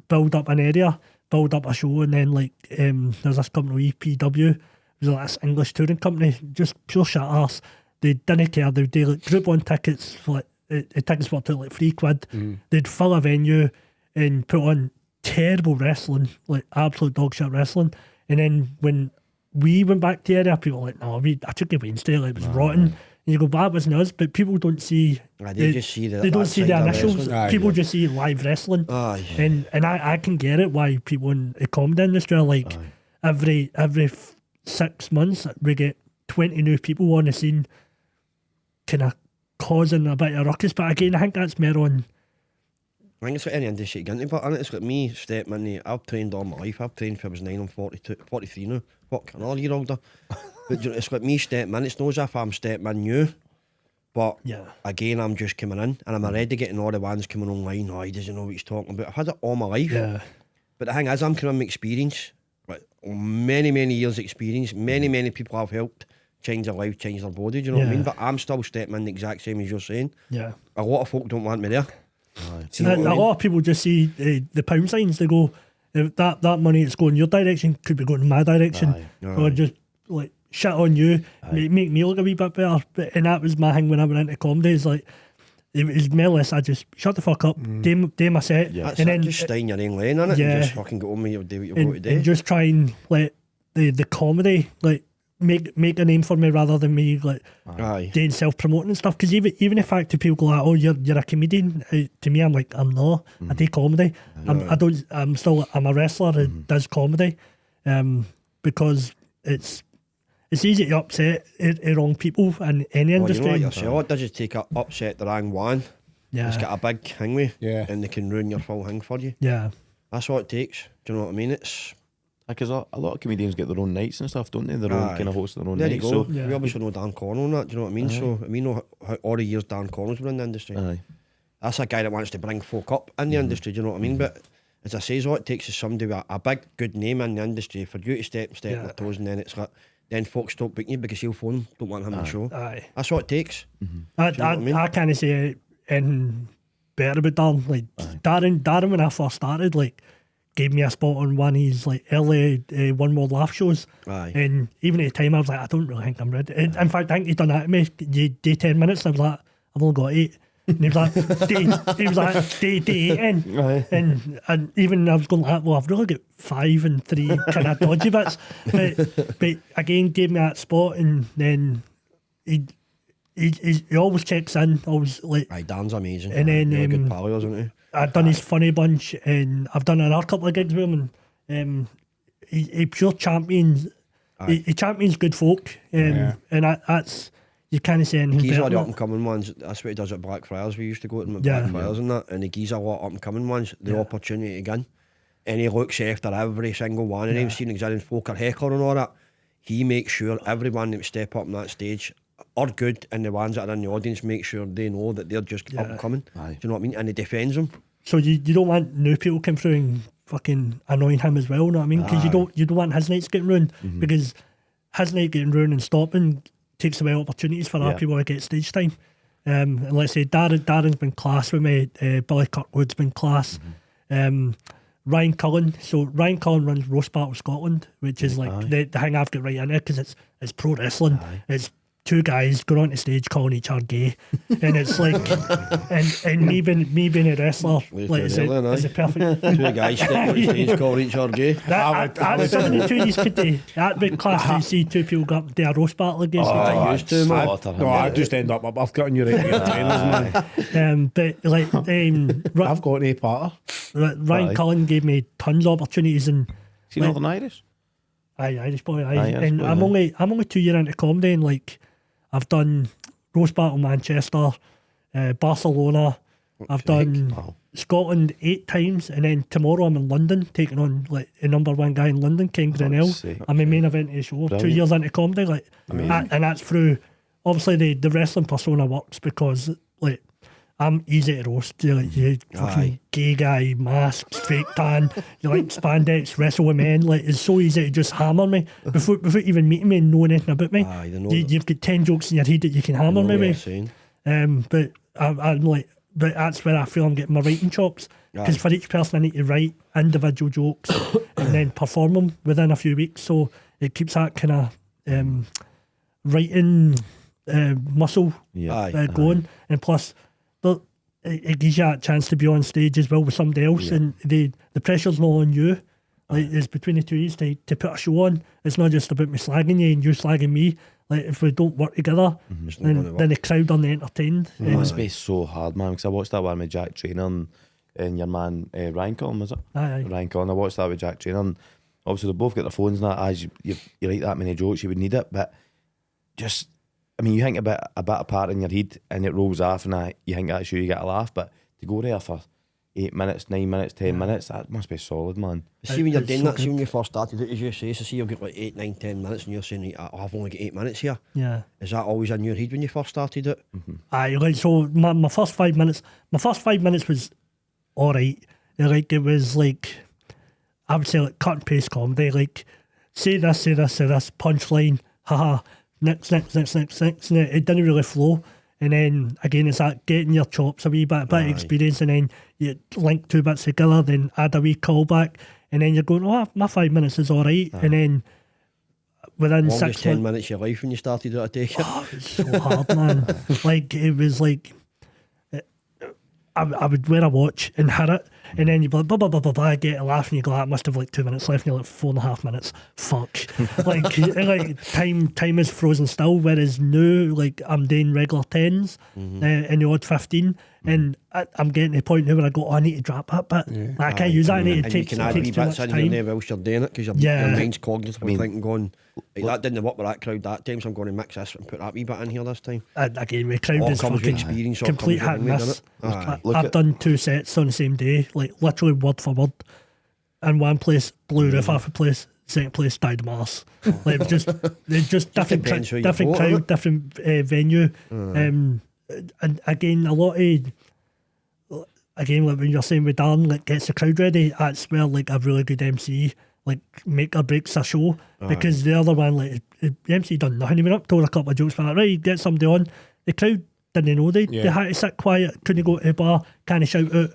build up an area, build up a show, and then like there's this company EPW, it was like this English touring company, just pure shit ass. They didn't care. They'd do like group on tickets for like tickets were like £3. They'd fill a venue and put on terrible wrestling, like absolute dog shit wrestling. And then when we went back to the area, people were like, no, I took it Wednesday, like it was rotten. And you go, that wasn't us, but people don't see. They just see they don't see the side of initials. wrestling. People just see live wrestling. Aye. And I can get it why people in the comedy industry are like every 6 months we get 20 new people on the scene, kind of causing a bit of ruckus. But again, I think that's more on. I think it's like any industry you get into, but it's like me stepping in the, I've trained all my life. I've trained since I was 9, I'm 43 now. Fuck, another year older. But you know, it's like me stepping in. It's not as if I'm stepping in new, but again, I'm just coming in and I'm already getting all the ones coming online. Oh, he doesn't know what he's talking about. I've had it all my life. Yeah. But the thing is, I'm coming with experience, like many years' experience. Many people I've helped change their life, change their body. Do you know what I mean? But I'm still stepping in the exact same as you're saying. Yeah. A lot of folk don't want me there. See, a lot of people just see the pound signs. They go, if that money that's going your direction could be going in my direction, or just like shit on you, make me look a wee bit better. And that was my thing when I went into comedy. It's like it was more or less I just shut the fuck up, do my set, That's and it, then just stay in your own lane, innit? Yeah. And just fucking go on with your day what you've got to do. and just try and let the comedy like make a name for me rather than me like Aye. doing self-promoting and stuff. Because even the fact that people go like, oh, you're a comedian, to me I'm like, I'm not. I do comedy. I'm a wrestler that does comedy, because it's easy to upset the wrong people in any Well, industry. you know what yourself, it does just take a upset the wrong one. Yeah. It's got a big thing with, Yeah. and they can ruin your full thing for you. Yeah. That's all it takes. Do you know what I mean? It's Because a lot of comedians get their own nights and stuff, don't they? Their own kind of host their own there you nights. go. So We obviously know Dan Connell and that. Do you know what I mean? So we know how all the years Dan Connell's been in the industry. aye. That's a guy that wants to bring folk up in the industry. Do you know what I mean? But as I say, all it takes is somebody with a big, good name in the industry for you to step on their toes, and then it's like, then folks stop booking you because he'll phone, don't want him on the show. Aye. That's what it takes. I can't say anything better about Darren. Like Darren when I first started, like gave me a spot on one of his like early One More Laugh shows. Aye. And even at the time I was like, I don't really think I'm ready. In fact, I think he's done that to me. You do 10 minutes, and I was like, I've only got 8. And he was like, day 8 in. And even I was going like, well, I've really got 5 and 3 kind of dodgy bits. But again, gave me that spot, and then he always checks in, always like. Aye, Dan's amazing. And then really good pal, isn't he? I've done his funny bunch, and I've done another couple of gigs with him, and he pure champions. He champions good folk, and that's you can't say anything. He's better are the than up and coming ones. That's what he does at Blackfriars. We used to go to him at Yeah. Blackfriars and that. And the geezer lot up and coming ones, the opportunity to gun. And he looks after every single one of them, seeing exactly folk are heckler and all that. He makes sure everyone that step up on that stage are good, and the ones that are in the audience make sure they know that they're just up and coming. Do you know what I mean? And he defends them. So you don't want new people come through and fucking annoying him as well, you know what I mean? Because you don't want his nights getting ruined, because his night getting ruined and stopping takes away opportunities for other people to get stage time. And let's say Darren's been class with me, Billy Kirkwood's been class. Ryan Cullen. So Ryan Cullen runs Roast Battle Scotland, which is like the thing I've got right in it, because it's pro wrestling. It's two guys going on the stage calling each other gay, and it's like, and me being a wrestler, like is a perfect. Two guys stepping on the stage calling each other gay. That's something the two of these could do. That'd be class to see two people go up and do a roast battle against each other. Used to, man. No, I just end up I've got you right to your trainers, man. But like, I've got an A-parter. Ryan Cullen gave me tons of opportunities, and Is he Northern Irish? Irish boy, Irish and boy, I'm only 2 years into comedy, and like I've done Roast Battle Manchester, Barcelona, I've done Scotland 8 times, and then tomorrow I'm in London taking on like the number one guy in London, King Grinnell. I'm a main event of the show. Brilliant. 2 years into comedy, like, and that's through obviously the wrestling persona works, because like I'm easy to roast. You fucking gay guy, masks, fake tan. You like spandex, wrestle with men. Like, it's so easy to just hammer me before even meeting me and knowing anything about me. You've got 10 jokes in your head that you can hammer me with. But I'm like, but that's where I feel I'm getting my writing chops. Because for each person I need to write individual jokes and then perform them within a few weeks. So it keeps that kind of writing muscle going. And plus, it gives you a chance to be on stage as well with somebody else, and the pressure's not on you. Like, it's between the two of you to put a show on. It's not just about me slagging you and you slagging me. Like, if we don't work together, then the crowd aren't entertained. It must be so hard, man, because I watched that one with Jack Traynor and your man Ryan Cullen, was it? Ryan Cullen. I watched that with Jack Traynor, and obviously they both got their phones and that. As you write that many jokes, you would need it, but just, I mean, you think about a bit apart in your head and it rolls off, and you think that's you get a laugh, but to go there for 8 minutes, 9 minutes, 10 minutes, that must be solid, man. See, when you're doing that, see when you first started it, as you say, so see you've got like 8, 9, 10 minutes and you're saying, I've only got 8 minutes here. Yeah. Is that always in your head when you first started it? Like, so my first 5 minutes was alright. Like, it was like, I would say like cut and paste comedy, like say this, punchline, haha, next, and it didn't really flow. And then again, it's that getting your chops a wee bit of experience, and then you link 2 bits together, then add a wee callback, and then you're going, oh, my 5 minutes is alright. And then within longest 6 10 minutes of your life when you started it, I take it. Oh, it was so hard, man. Like, it was like, I would wear a watch and hit it, and then you'd be like, blah, blah, blah, blah, blah, get a laugh, and you go, I must have like 2 minutes left, and you're like, 4.5 minutes. Fuck. like time is frozen still, whereas now, like, I'm doing regular 10s and the odd 15, and I'm getting to the point now where I go, I need to drop that bit. I can't use that, I need to take too much time. And you can add wee bits in there whilst you're doing it, because your mind's cognitively thinking, going, like, that didn't work with that crowd that time, so I'm going to mix this and put that wee bit in here this time. Again, my crowd is fucking experience, complete hit and miss. I've done 2 sets on the same day, like literally word for word. In one place, blew roof off a place. Second place, died of arse. Like, it was just different crowd, different venue. And again, a lot of, again, like when you're saying with Dan, like, gets the crowd ready, that's where like a really good MC like make or breaks a show, because the other one, like, the MC done nothing. He went up, told a couple of jokes, but right, get somebody on. The crowd didn't know, they had to sit quiet, couldn't go to the bar, kind of shout out,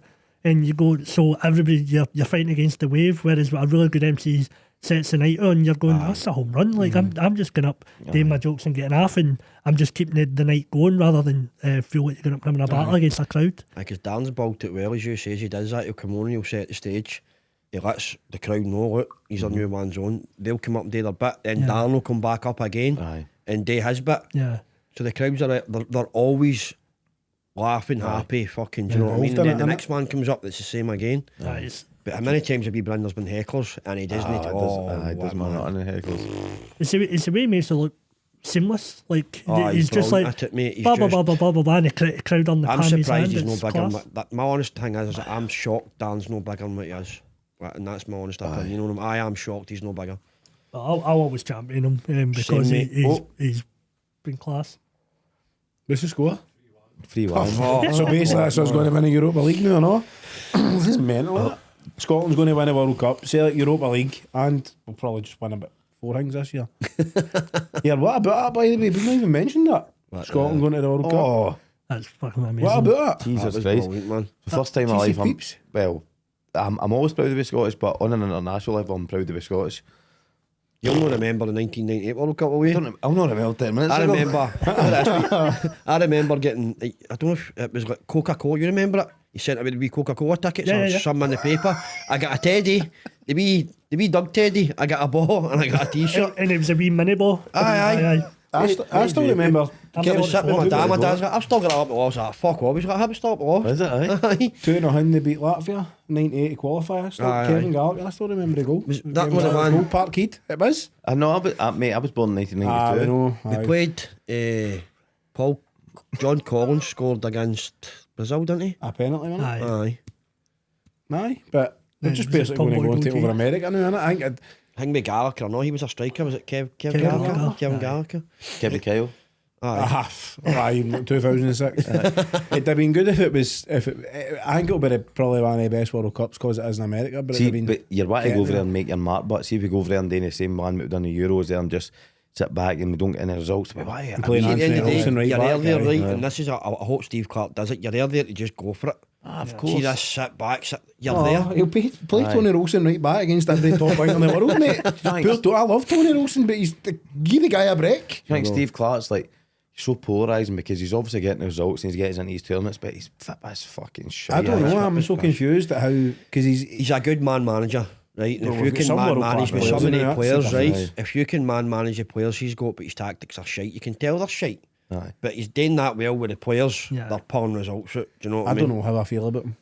and you go, so everybody, you're fighting against the wave, whereas with a really good MC sets the night on, you're going, that's a home run. Like, I'm just going up, doing my jokes and getting off, and I'm just keeping the night going rather than feel like you're going up having a battle against a crowd. Because Dan's built it well, as you say, he does that. He'll come on and he'll set the stage. He lets the crowd know, look, he's a new man's on. They'll come up and do their bit, then Dan will come back up again and do his bit. Yeah. So the crowds they're always laughing, happy, fucking, do you know what I mean? And then the next man comes up that's the same again. But how many times have you been, there's been hecklers and he doesn't. He does man not in the hecklers. It's the way he makes it look seamless. Like He's just brilliant like at it, mate. He's blah blah just- blah blah blah blah, and the crowd on the I'm palm of his surprised hand. he's no It's bigger. class. My honest thing is that I'm shocked Dan's no bigger than what he is. Right, and that's my honest opinion. You know what I am shocked he's no bigger. I'll always champion him because Same, mate. he's been class. What's the score? 3-1. So basically, that's us going to win a Europa League now, or not? This is mental. Isn't it? Scotland's going to win a World Cup, say like Europa League, and we'll probably just win about 4 things this year. Yeah, what about that, by the way? We've not even mentioned that. Scotland going to the World Cup. Oh, That's fucking amazing. What about that? Jesus That was Christ. brilliant, man. The first time in my Cheesy life, peeps. I'm always proud to be Scottish, but on an international level, I'm proud to be Scottish. You'll not remember the 1998 World Cup, will you? I'll not remember 10 minutes I ago. remember. I remember getting. I don't know if it was like Coca-Cola. You remember it? He sent away the wee Coca-Cola tickets or Yeah. some in the paper. I got a teddy, the wee Doug teddy. I got a ball and I got a T-shirt. And it was a wee mini ball. Aye. I still remember. I was sitting with my dad. My Two dad's like, I've still got it up the wall. I was like, fuck off. He's like, I've still up the wall. Is it, aye? Aye. 2-0 they beat Latvia, 98 qualifier. Still Aye, Kevin aye. Gallagher, I still remember the goal. Was that Kevin one of Gallagher the goal, Park Heat, it was. I know, mate, I was born in I 1992. know. We Aye. played. John Collins scored against Brazil, didn't he? A penalty, wasn't it? Aye. Aye, but they're Yeah, just was it basically going to Tom go and take Boyd over goal America now, innit? I think I think with Gallagher, no, he was a striker. Was it Kevin Kevin Gallagher? Gallagher. Kevin Aye. Gallagher. Kevin Kyle. Aye. Aye, 2006. It'd have been good if it was. I think it'll be probably one of the best World Cups because it is in America. But See, it'd have been. but you're wanting to go over there and make your mark, but see if we go over there and do the same one we've done the Euros there and just sit back and we don't get any results. But why? playing At the end of the day, Anthony Olsen right you're back, there, aye. right? Aye. And this is, I hope Steve Clark does it. You're there to just go for it. Of See this sit back, you're There. there. He'll play Aye. Tony Olsen right back against every top wing in the world, mate. I love Tony Olsen, but give the guy a break. I think Steve Clark's like so polarising because he's obviously getting the results and he's getting into these tournaments, but he's fit as fucking shit. I don't know. I'm so confused at how because He's a good man manager, right? And Well, if you we've got can some man world-class manage with players so many in there, players, that's right? different. If you can man manage the players he's got, but his tactics are shite, you can tell they're shite. Aye. But he's doing that well with the players. Yeah. They're pulling results out. Do you know what I I mean? don't know how I feel about him.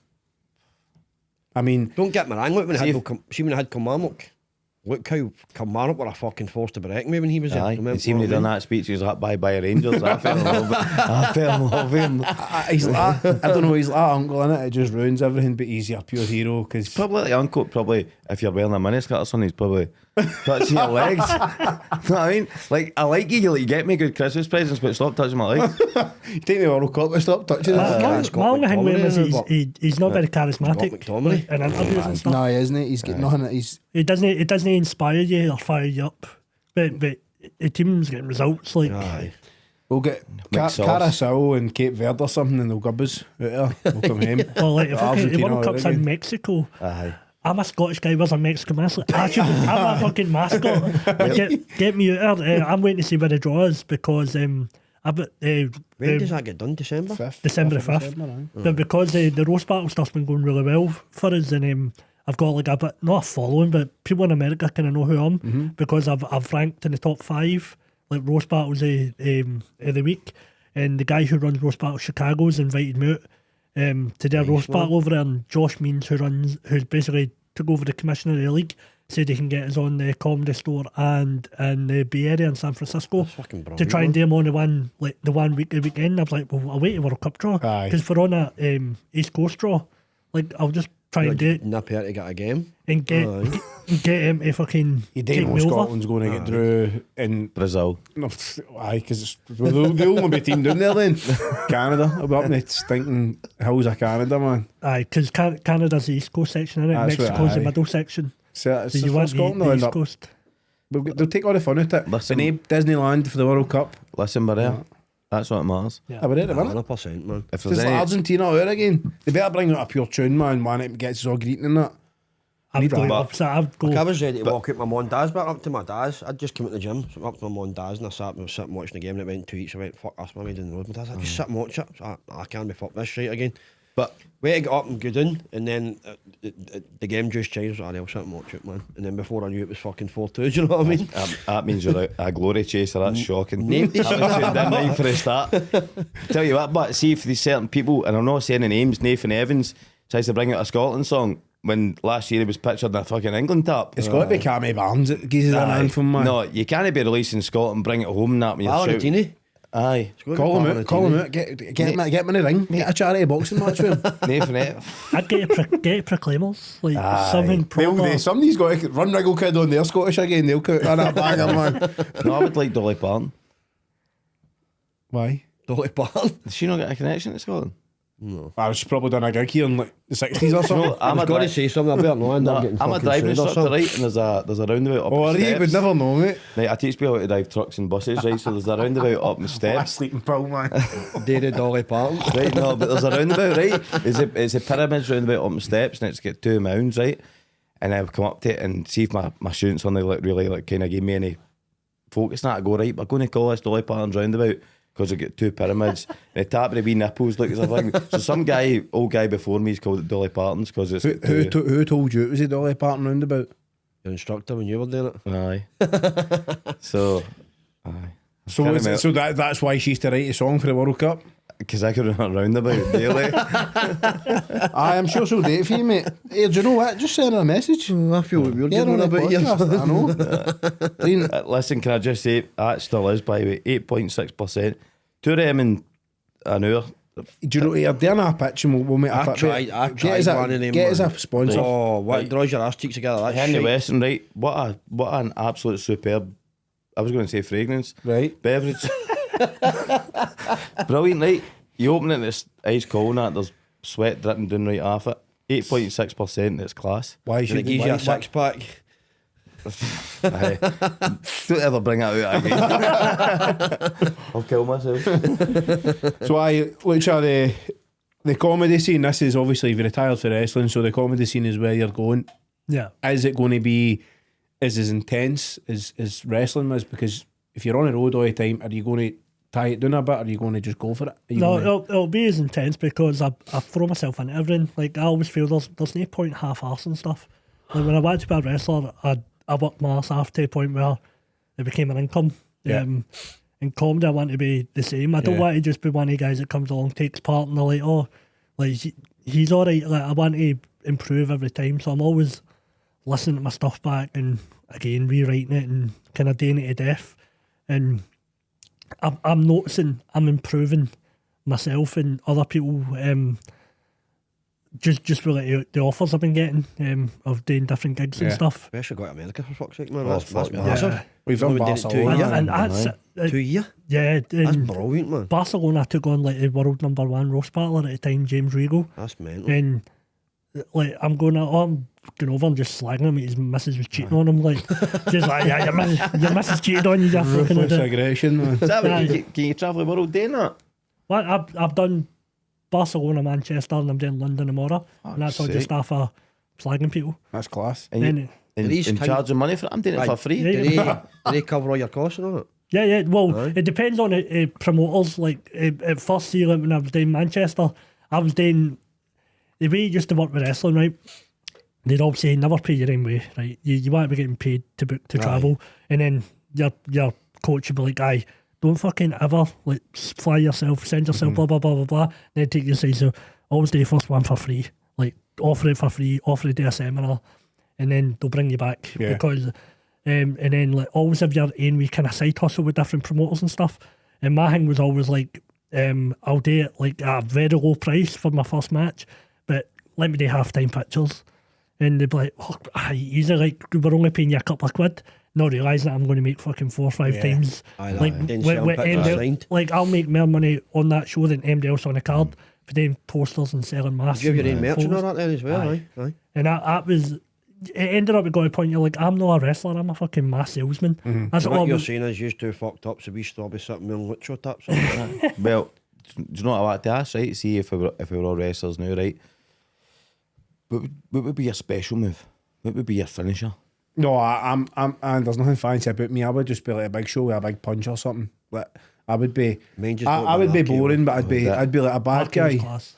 I mean, Don't get me wrong. Look, when See I if- had Kilmarnock, look how Kilmarnock were a fucking force to break me when he was there. Aye, Remember and see when he what I done mean? that speech, he was like, bye Rangers. I fell in love with him. he's like, I don't know. He's like uncle in it. It just ruins everything. But he's your pure hero because Probably like uncle, probably if you're wearing a miniskirt or something, he's probably touching your legs. You know what I mean? Like, I like you, like, get me good Christmas presents, but stop touching my legs. take me World Cup and stop touching it. Scott My only thing with him is McTominay, he's not very charismatic McTominay. in interviews and stuff. No, he isn't. He's got nothing. He's It doesn't inspire you or fire you up. But the team's getting results like Aye. we'll get Mixed sauce. Carousel and Cape Verde or something, and they'll gub us out there. We'll come home. well, like if okay, the Argentina World Cup's already. in Mexico. Aye. I'm a Scottish guy with a Mexican mask. Like, I'm a fucking mascot. Get me out there. I'm waiting to see where the draw is because When does that get done? December? December the 5th. But because the roast battle stuff's been going really well for us, and I've got like a bit, not a following, but people in America kind of know who I am because I've ranked in the top 5 like roast battles of the week, and the guy who runs roast battle Chicago's invited me out to do a roast battle over there, and Josh Means who's basically took over the commissioner of the league said he can get us on the Comedy Store and the Bay Area in San Francisco fucking to brilliant, try and do them on the one week the weekend. I was like, well, I'll wait till World Cup draw Aye. because for on a East Coast draw, like I'll just try and do it Nip here to get a game. and get him to fucking You take don't know me over. Scotland's going to get through in Brazil. no, aye, because they'll only be team down there then. Canada, I'll be up in the stinking hills of Canada, man. Aye, because Canada's the East Coast section, innit? That's what- Mexico's the aye. middle section. So it's So you for want Scotland, the they'll end East up. Coast. They'll take all the fun out of it. Listen. But Disneyland for the World Cup. Listen, Barry, that's what matters. Yeah. I would it, wasn't it? 100%, man. If It's there's like any, Argentina out again. They better bring out a pure tune, man. One that gets us all greeting and that. I would go that. opposite. I would Like I go. was ready to walk out my mum and dad's, but up to my dad's. I'd just come out the gym, so up to my mum and dad's, and I was sitting watching the game, and it went 2 weeks. I went, fuck this, man, in the road. My dad's like, just sit and watch it. So I can't be fucked this shit again. But wait to get up and go down, and then the game just changed. So I'll sit and watch it, man. And then before I knew it was fucking 4-2, do you know what I mean? that means you're a glory chaser. That's shocking. Nobody I was tuned in right for a start. Tell you what, but see if these certain people, and I'm not saying the names, Nathan Evans tries to bring out a Scotland song, when last year he was pictured in a fucking England top. It's got to be Cammy Barnes that gives us an anthem, man. No, you can't be releasing Scotland, bring it home and that when you're shouting. Valentini. Aye. Call him out, get him in the ring, get a charity boxing match with him. Nathan, eh? I'd get Proclaimers, like something proper. Somebody's got to run Wriggle Kid on their Scottish again, they'll cut on that bagger, man. No, I would like Dolly Parton. Why? Dolly Parton. Does she not get a connection to Scotland? No. She's probably done a gig here in like the 60s or something. I've got to say something, I better know. I'm a driving instructor, right? And there's a roundabout up the steps. You would never know, mate. Right, I teach people how to drive trucks and buses, right? So there's a roundabout up the steps. Sleeping pill, man. Dated Dolly Parton. Right, no, but there's a roundabout, right? It's a pyramid roundabout up the steps, and it's got 2 mounds, right? And I've come up to it and see if my students on there really kind of gave me any focus. Not to go right, but I'm going to call this Dolly Parton's roundabout because I get 2 pyramids and the top of the wee nipples look as a thing. So some old guy before me, has called it Dolly Parton's because it's who told you it was a Dolly Parton roundabout? Your instructor when you were doing it. Aye. So that's why she's to write a song for the World Cup. Because I could run a roundabout daily. I'm sure she'll do it for you, mate. Hey, do you know what? Just send her a message. I feel weird getting on about you. I know. Listen, can I just say that still is by the way 8.6%. 2 of them in an hour. Do you know you're doing a pitch and we'll make a I tried one of them. Get us a sponsor. Oh, what draws your ass cheeks together? That's Henry shite. Weston, right? What an absolute superb. I was going to say fragrance, right? Beverage. Brilliant, right? You open it and it's ice cold and that, there's sweat dripping down right off it. 8.6%, it's class. Why should it gives you a 6-pack? Don't ever bring that out again. I'll kill myself. So Lucha, the comedy scene, this is obviously you've retired for wrestling, so the comedy scene is where you're going. Yeah. Is it going to be as intense as wrestling is? Because if you're on the road all the time, are you going to tie it down a bit, or are you going to just go for it? No, it'll be as intense because I throw myself into everything. Like, I always feel there's no point half-arsing stuff. Like, when I wanted to be a wrestler, I worked my ass off to the point where it became an income. Yeah. In comedy, I want to be the same. I don't want to just be one of the guys that comes along, takes part, and they're like, oh, like, he's alright. Like, I want to improve every time, so I'm always listening to my stuff back and, again, rewriting it and kind of doing it to death. And I'm noticing I'm improving myself and other people, just with like the offers I've been getting of doing different gigs and stuff. Especially got America for fuck's sake, man. Oh, That's fuck, massive. yeah. We've done Only did it Barcelona. And that's 2 years? yeah. That's brilliant, man. Barcelona took on like the world #1 roast battler at the time, James Regal. That's mental. And like I'm going over and just slagging him. His missus was cheating on him. Like, just like, yeah, your missus cheated on you. You're fucking Ruthless idiot. aggression, man. Is that what can you travel the world doing that? Well, I've done Barcelona, Manchester, and I'm doing London tomorrow, and that's all sake. just after slagging people. That's class. And Then, you These and kind- charging money for it? I'm doing it for free. Yeah. Do they cover all your costs and all that? Yeah. Well, Aye. it depends on the promoters. Like at first, see, like when I was doing Manchester, I was doing the way you used to work with wrestling, right? They'd all say never pay your own way, right? You want to be getting paid to book to travel, and then your coach would be like, "Aye, don't fucking ever like fly yourself, send yourself, blah blah blah blah blah." Then take your side, so always do the first one for free, like offer it for free, offer to do a seminar, and then they'll bring you back because. And then like always have your own wee kind of side hustle with different promoters and stuff. And my thing was always like, I'll do it like at a very low price for my first match, but let me do half-time pictures. And they'd be like, oh, easy, like we're only paying you a couple of quid. Not realising that I'm going to make fucking 4 or 5 times. Aye, then sell pictures signed. like I'll make more money on that show than anybody else on the card for doing posters and selling masks. Do you have your own merch and photos. all that then as well? Aye. And that was, it ended up going to a point you're like, I'm not a wrestler, I'm a fucking mass salesman. That's So all what you're was- saying is you're too fucked up, so we still be sitting with lucha taps. Well, do you know what I want to ask, right? See if we were all wrestlers now, right? What would be your special move? What would be your finisher? No, I'm and there's nothing fancy about me. I would just be like a big show with a big punch or something. Like I would be. Mine just I would be boring, but I'd be like a bad that was guy. class.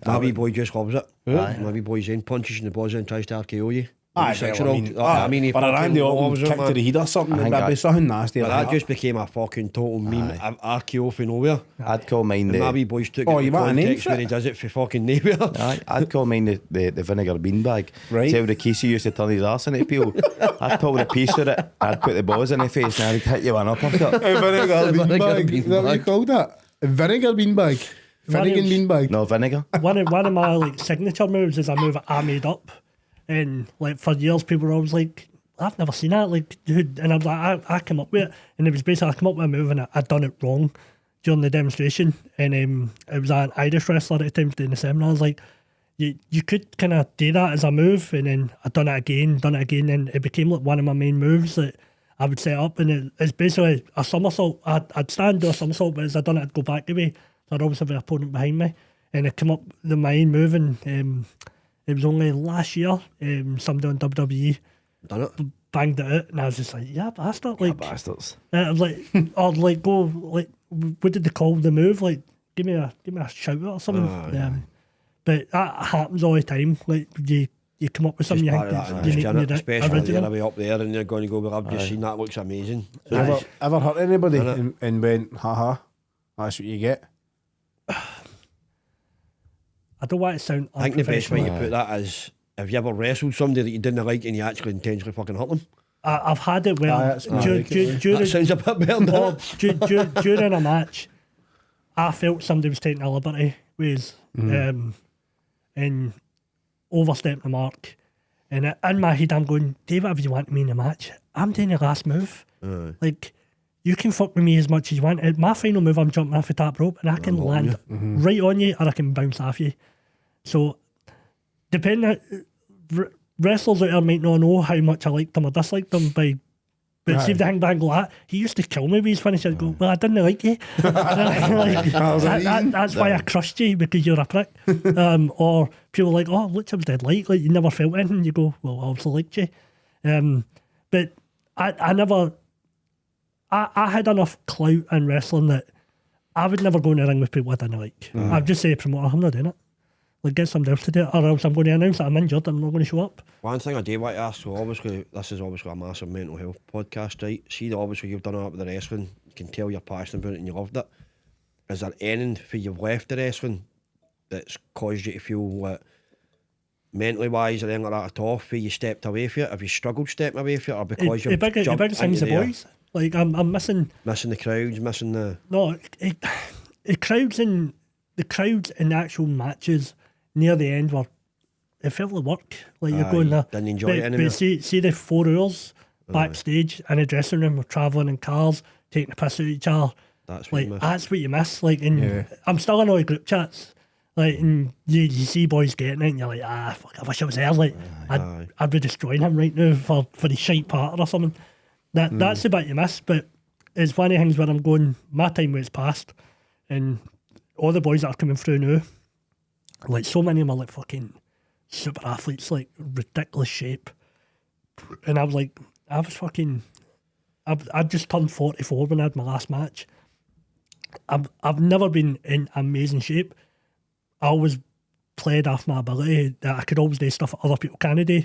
My wee boy just loves it. Aye. My wee boy's in, punches in the balls and tries to RKO you. Aye, 6-year-old. I mean, he but a fucking Randy Orton loves it, kick man. to the head or something, I think that'd be something nasty. But like that just became a fucking total meme. RKO for nowhere. I'd call mine And my wee the. boys took Oh, it you in want a name context for where it? he does it for fucking nowhere. Aye, I'd call mine the vinegar beanbag. Right. See how the Casey used to turn his arse into peel? I'd pull the piece with it, I'd put the balls in the face, and I'd hit you one uppercut. A vinegar beanbag. Is that what you called that? A vinegar beanbag. Finnegan beanbag. No vinegar. One of my like signature moves is a move that I made up, and like for years people were always like, I've never seen that, like, dude. And I was like, I came up with it, and it was basically I came up with a move and I'd done it wrong during the demonstration, and it was an Irish wrestler at the time doing the seminar. I was like, you could kind of do that as a move, and then I'd done it again, and it became like one of my main moves that I would set up, and it's basically a somersault. I'd stand do a somersault, but as I'd done it, I'd go back away. So I'd always have an opponent behind me, and it came up the main move, and it was only last year somebody on WWE Done it. banged it out, and I was just like, yeah, bastard, like, Bastards. I was like, or like go like, what did they call the move? Like, give me a shout out or something. But that happens all the time. Like you come up with something you Part think of that that you need industry, to innit? do Especially the original. way up there, and you're going to go, well, I've just seen that, looks amazing. Ever hurt anybody Innit? and went, haha, that's what you get? I don't want to sound I think the best way you unprofessional. put that is, have you ever wrestled somebody that you didn't like and you actually intentionally fucking hurt them? I've had it where that's good. That sounds a bit better than Oh, that. during a match, I felt somebody was taking a liberty with and overstepping the mark. And in my head, I'm going, David, if you want me in the match, I'm doing the last move. Like, you can fuck with me as much as you want. At my final move, I'm jumping off the top rope and I can land right on you or I can bounce off you. So, depending, wrestlers out there might not know how much I liked them or disliked them but see if the hang bang like that, he used to kill me with his finish. I'd go, well, I didn't like you. Like, that's why I crushed you, because you're a prick. Or people are like, oh, Lucha was dead light, like you never felt anything. You go, well, I obviously liked you. But I never, I had enough clout in wrestling that I would never go in the ring with people I didn't like. I'd just say, promoter, I'm not doing it. Like, get somebody else to do it, or else I'm going to announce that I'm injured and I'm not going to show up. One thing I do want to ask, so obviously, this is obviously a massive mental health podcast, right? See, obviously, you've done it with the wrestling, you can tell you're passionate about it and you loved it. Is there anything for you've left the wrestling that's caused you to feel like, mentally wise or anything like that at all, for you stepped away from it? Have you struggled stepping away from it, or because you've the jumped biggest thing is into the boys. Like, I'm missing. Missing the crowds, missing the... No, the crowds in the actual matches near the end were, it felt like work. Like, you're going there. Didn't enjoy it anymore. But see the 4 hours backstage in the dressing room, we're travelling in cars, taking the piss out of each other. That's what you Like, miss. that's what you miss. Like, and I'm still in all the group chats. Like, and you see boys getting it, and you're like, fuck, I wish I was there. Like, I'd be destroying him right now for the shite part or something. That's the bit you miss. But it's one of the things where I'm going, my time was past, and all the boys that are coming through now, like, so many of them are like fucking super athletes, like ridiculous shape. And I was like, I just turned 44 when I had my last match. I've never been in amazing shape. I always played off my ability that I could always do stuff that other people can't do.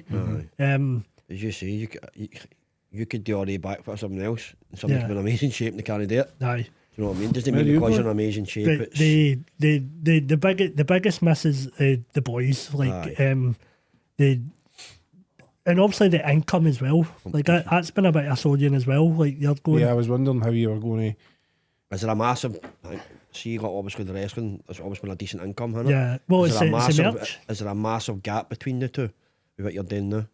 As you say, you could do all the back for someone else, and somebody's been in amazing shape and they can't do it. Aye. Do you know what I mean? Doesn't mean you because go? you're in amazing shape. But It's, the biggest miss is the boys. Like, and obviously the income as well. Like, that's been a bit of a sodium as well. Like, you're going... Yeah, I was wondering how you were going to. is there a massive... See, you got obviously the wrestling, there's always been a decent income, hasn't it? Yeah, well, Is it's there a merch. Is there a massive gap between the two with what you're doing now?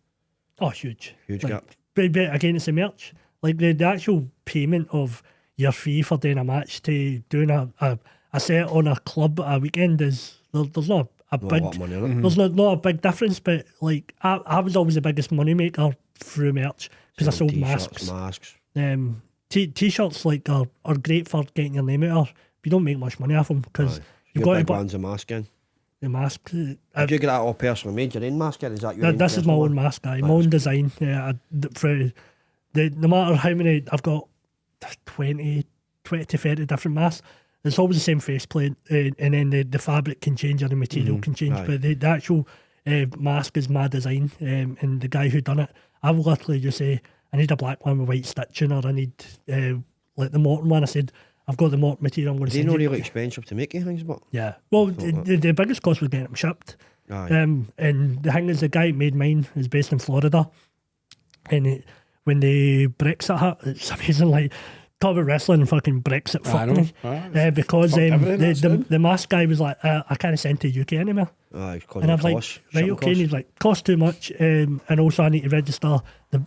Oh, huge. Huge Like, gap. But again, it's a merch. Like, the actual payment of your fee for doing a match to doing a set on a club a weekend is... There's not a Not big... a lot of money in it. There's not a big difference, but like I was always the biggest money maker through merch because I sold T-shirts, masks. masks. T-shirts like are great for getting your name out there. You don't make much money off them because you've Your got to big buy one's a mask in. the mask. Did you get that all personally made? Your own mask in? Is that your own This is my personal own one? mask, my own design. Yeah, no matter how many I've got, 20 to 30 different masks. It's always the same faceplate, and then the fabric can change or the material can change, Aye. but the actual mask is my design, and the guy who done it, I will literally just say, I need a black one with white stitching, or I need like the Morton one. I said, I've got the Morton material, I'm going to They're send not you. really expensive to make things, but Yeah. Well, the biggest cost was getting them shipped. aye. And the thing is, the guy who made mine is based in Florida. And when the Brexit hit, it's amazing. Like, talk about wrestling, fucking Brexit I fucked know. me. Because Fucked everything, that's it. the mask guy was like, I can't send to UK anymore. Aye, And I was like, right, okay. And he's like, cost too much. And also I need to register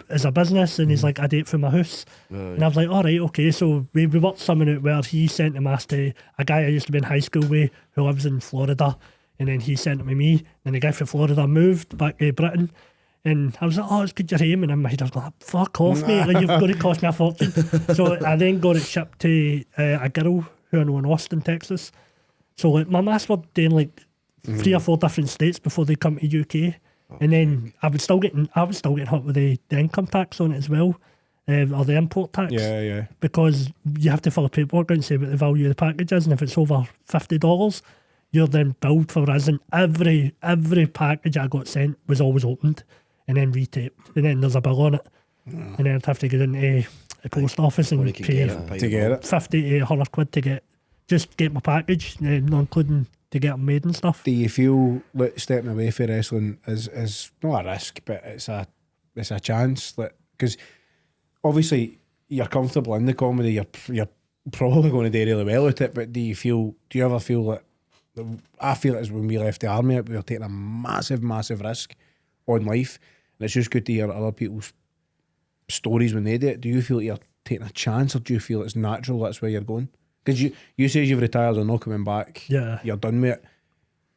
as a business. And he's like, I do it for my house. And I was like, all right, okay. So we worked something out where he sent the mask to a guy I used to be in high school with who lives in Florida. And then he sent it to me. And the guy from Florida moved back to Britain. And I was like, oh, it's good you're him. And in my head I was like, fuck off, mate. Like, you've got to cost me a fortune. So I then got it shipped to a girl who I know in Austin, Texas. So like my masks were doing like 3 or 4 different states before they come to UK. And then I was still getting hot with the income tax on it as well. Or the import tax. Yeah. Because you have to fill a paperwork out and say what the value of the package is, and if it's over $50, you're then billed for as in every package I got sent was always opened and then retaped, and then there's a bill on it, and then I'd have to get into the post office and pay To get it. 50 to 100 quid to get my package, not including to get them made and stuff. Do you feel like stepping away from wrestling is not a risk, but it's a chance? Because obviously you're comfortable in the comedy, you're probably going to do really well at it. But do you ever feel that? I feel it is when we left the army, we were taking a massive risk on life, and it's just good to hear other people's stories when they do it. Do you feel like you're taking a chance, or do you feel it's natural that's where you're going? Because you say you've retired or not coming back, Yeah. you're done with it.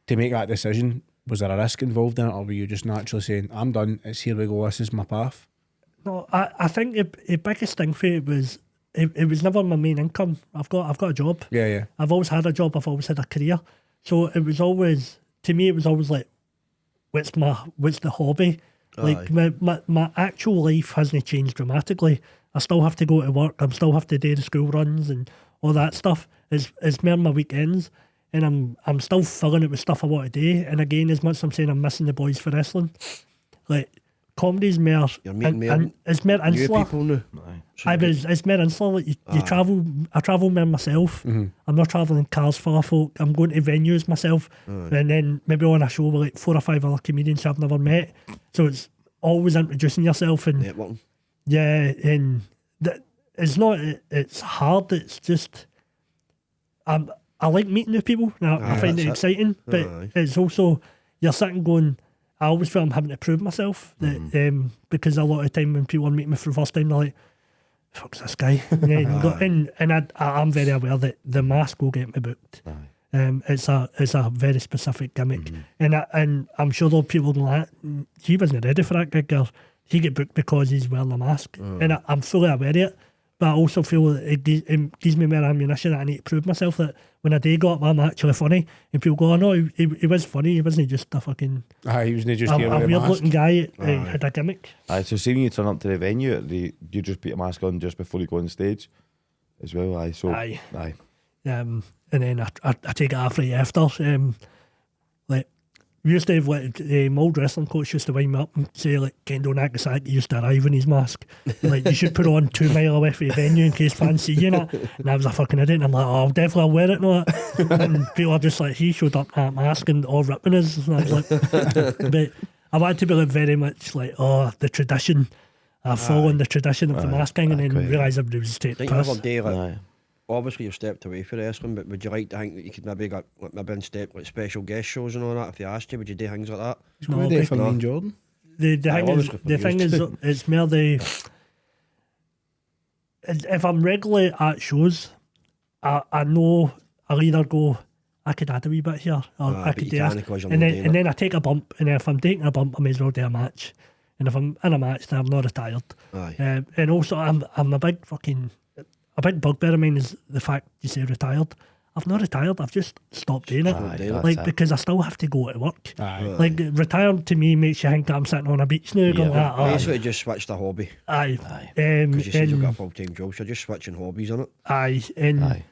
To make that decision, was there a risk involved in it, or were you just naturally saying, I'm done, it's here we go, this is my path? No, I think the biggest thing for it was it was never my main income. I've got a job. Yeah. I've always had a job. I've always had a career. So it was always, to me, it was always like, what's the hobby? Like my actual life hasn't changed dramatically. I still have to go to work. I still have to do the school runs and all that stuff. It's more my weekends, and I'm still filling it with stuff I want to do. And again, as much as I'm saying I'm missing the boys for wrestling, like comedy's more. You're meeting it's more new insular. people now. It's more insular. Like you travel. I travel more myself. I'm not travelling in cars full of folk. I'm going to venues myself, and then maybe on a show with like 4 or 5 other comedians I've never met. So it's always introducing yourself and Networking. yeah, and it's not. It's hard. It's just. I like meeting new people. I find it exciting, but it's also you're sitting going. I always feel I'm having to prove myself that because a lot of time when people meet me for the first time, they're like, "Fuck's this guy?" And I'm very aware that the mask will get me booked. It's a very specific gimmick, and I'm sure though people go like, he wasn't ready for that gig, or he get booked because he's wearing a mask, and I'm fully aware of it. But I also feel that it gives me more ammunition that I need to prove myself that when I do go up, I'm actually funny. And people go, oh no, he was funny. He wasn't just a fucking... He wasn't just here with a a weird mask. looking guy had a gimmick. So see when you turn up to the venue, you just put your mask on just before you go on stage as well. Aye. And then I take it off right after. Like, we used to have like my old wrestling coach used to wind me up and say like Kendo Nagasaki used to arrive in his mask. Like you should put it on 2 mile away from the venue in case fans see you. And I was a fucking idiot. And I'm like, oh, I'll definitely wear it. No. And people are just like, he showed up in that mask and all ripping us. And I was like, but I wanted to be like very much like, oh, the tradition. I've followed the tradition of the masking, and then realised everybody was taking Think piss. of a day like, obviously you've stepped away from wrestling, but would you like to think that you could maybe get maybe in step like special guest shows and all that if they asked you? Would you do things like that? He's going to do it for Mean Jordan. The thing is, it's more if I'm regularly at shows, I know I'll either go, I could add a wee bit here, or I could do that. And then I take a bump, and if I'm taking a bump, I may as well do a match. And if I'm in a match, then I'm not retired. And also, I'm a big bugbear of mine is the fact you say retired. I've not retired, I've just stopped doing it. Because I still have to go to work. Like, retired to me makes you think I'm sitting on a beach now going like, basically just switched a hobby. Because you said you've got a full-time job, so just switching hobbies on it.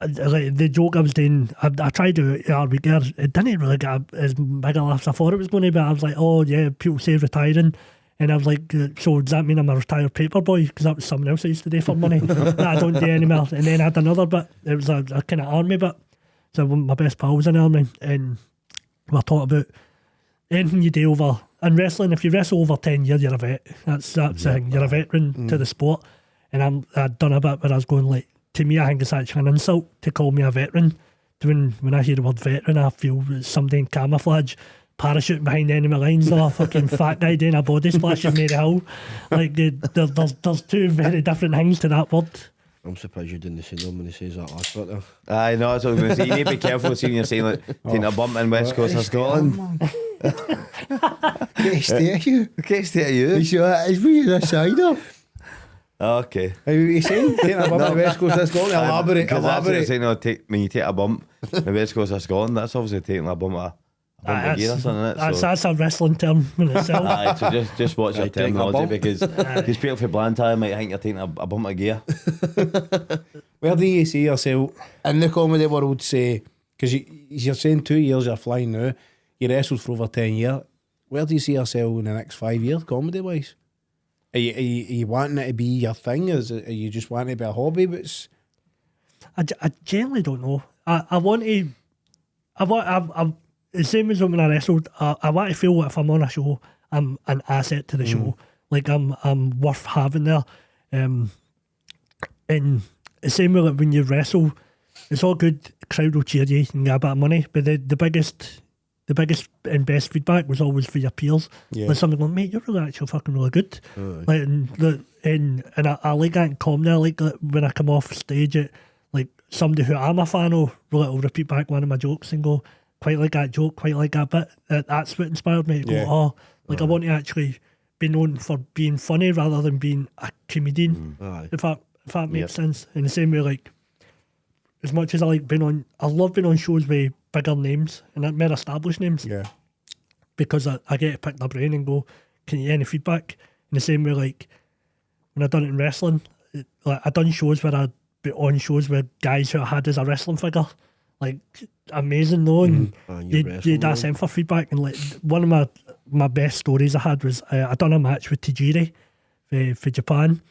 like the joke I was doing, I tried to do it our week there. It didn't really get as big a laugh as I thought it was going to be. I was like, oh yeah, people say retiring. And I was like, so does that mean I'm a retired paper boy? Because that was something else I used to do for money that I don't do anymore. And then I had another bit. It was a kind of army bit. So my best pal was in the army. And we were talking about anything you do over... In wrestling, if you wrestle over 10 years, you're a vet. That's the thing. You're a veteran to the sport. And I'd done a bit where I was going like, to me, I think it's actually an insult to call me a veteran. When I hear the word veteran, I feel it's somebody in camouflage, parachuting behind enemy lines, or a fucking fat guy doing a body splash in Mary Hill. Like, there's two very different things to that word. I'm surprised you didn't say them when he says that last bit there. I know, that's what I was going to say. You need to be careful seeing you're saying like taking a bump in West Coast of Scotland. Can't stay at you. Okay, stay at you. You sure that is we a cider? Okay. Are you saying taking a bump in West Coast of Scotland? Elaborate. Saying, no, when you take a bump in West Coast of Scotland, that's obviously taking a bump of gear or something, isn't it? That's a wrestling term in itself. Aye, so just watch your taking a terminology bump. because people from Blantyre might think you're taking a bump of gear. Where do you see yourself in the comedy world, say, because you're saying 2 years you're flying now, you wrestled for over 10 years, where do you see yourself in the next 5 years, comedy wise? Are you wanting it to be your thing? Are you just wanting it to be a hobby? But I generally don't know. I want to... I'm the same as when I wrestled, I want to feel like if I'm on a show, I'm an asset to the show. Like I'm worth having there. And the same way like when you wrestle, it's all good, crowd will cheer you and get a bit of money, but the biggest and best feedback was always for your peers. Yeah. Like somebody going, mate, you're really actually fucking really good. Like and I like that in comedy. I like when I come off stage at like somebody who I'm a fan of will repeat back one of my jokes and go, quite like that joke, quite like that bit. That's what inspired me to go, I want to actually be known for being funny rather than being a comedian. If that makes sense. In the same way, like, as much as I love being on shows with bigger names and more established names. yeah. Because I get to pick their brain and go, can you get any feedback? In the same way, like, when I done it in wrestling, I done shows where I'd be on shows with guys who I had as a wrestling figure. Like, amazing though, and you'd ask them for feedback. And like, one of my best stories I had was I done a match with Tajiri for Japan,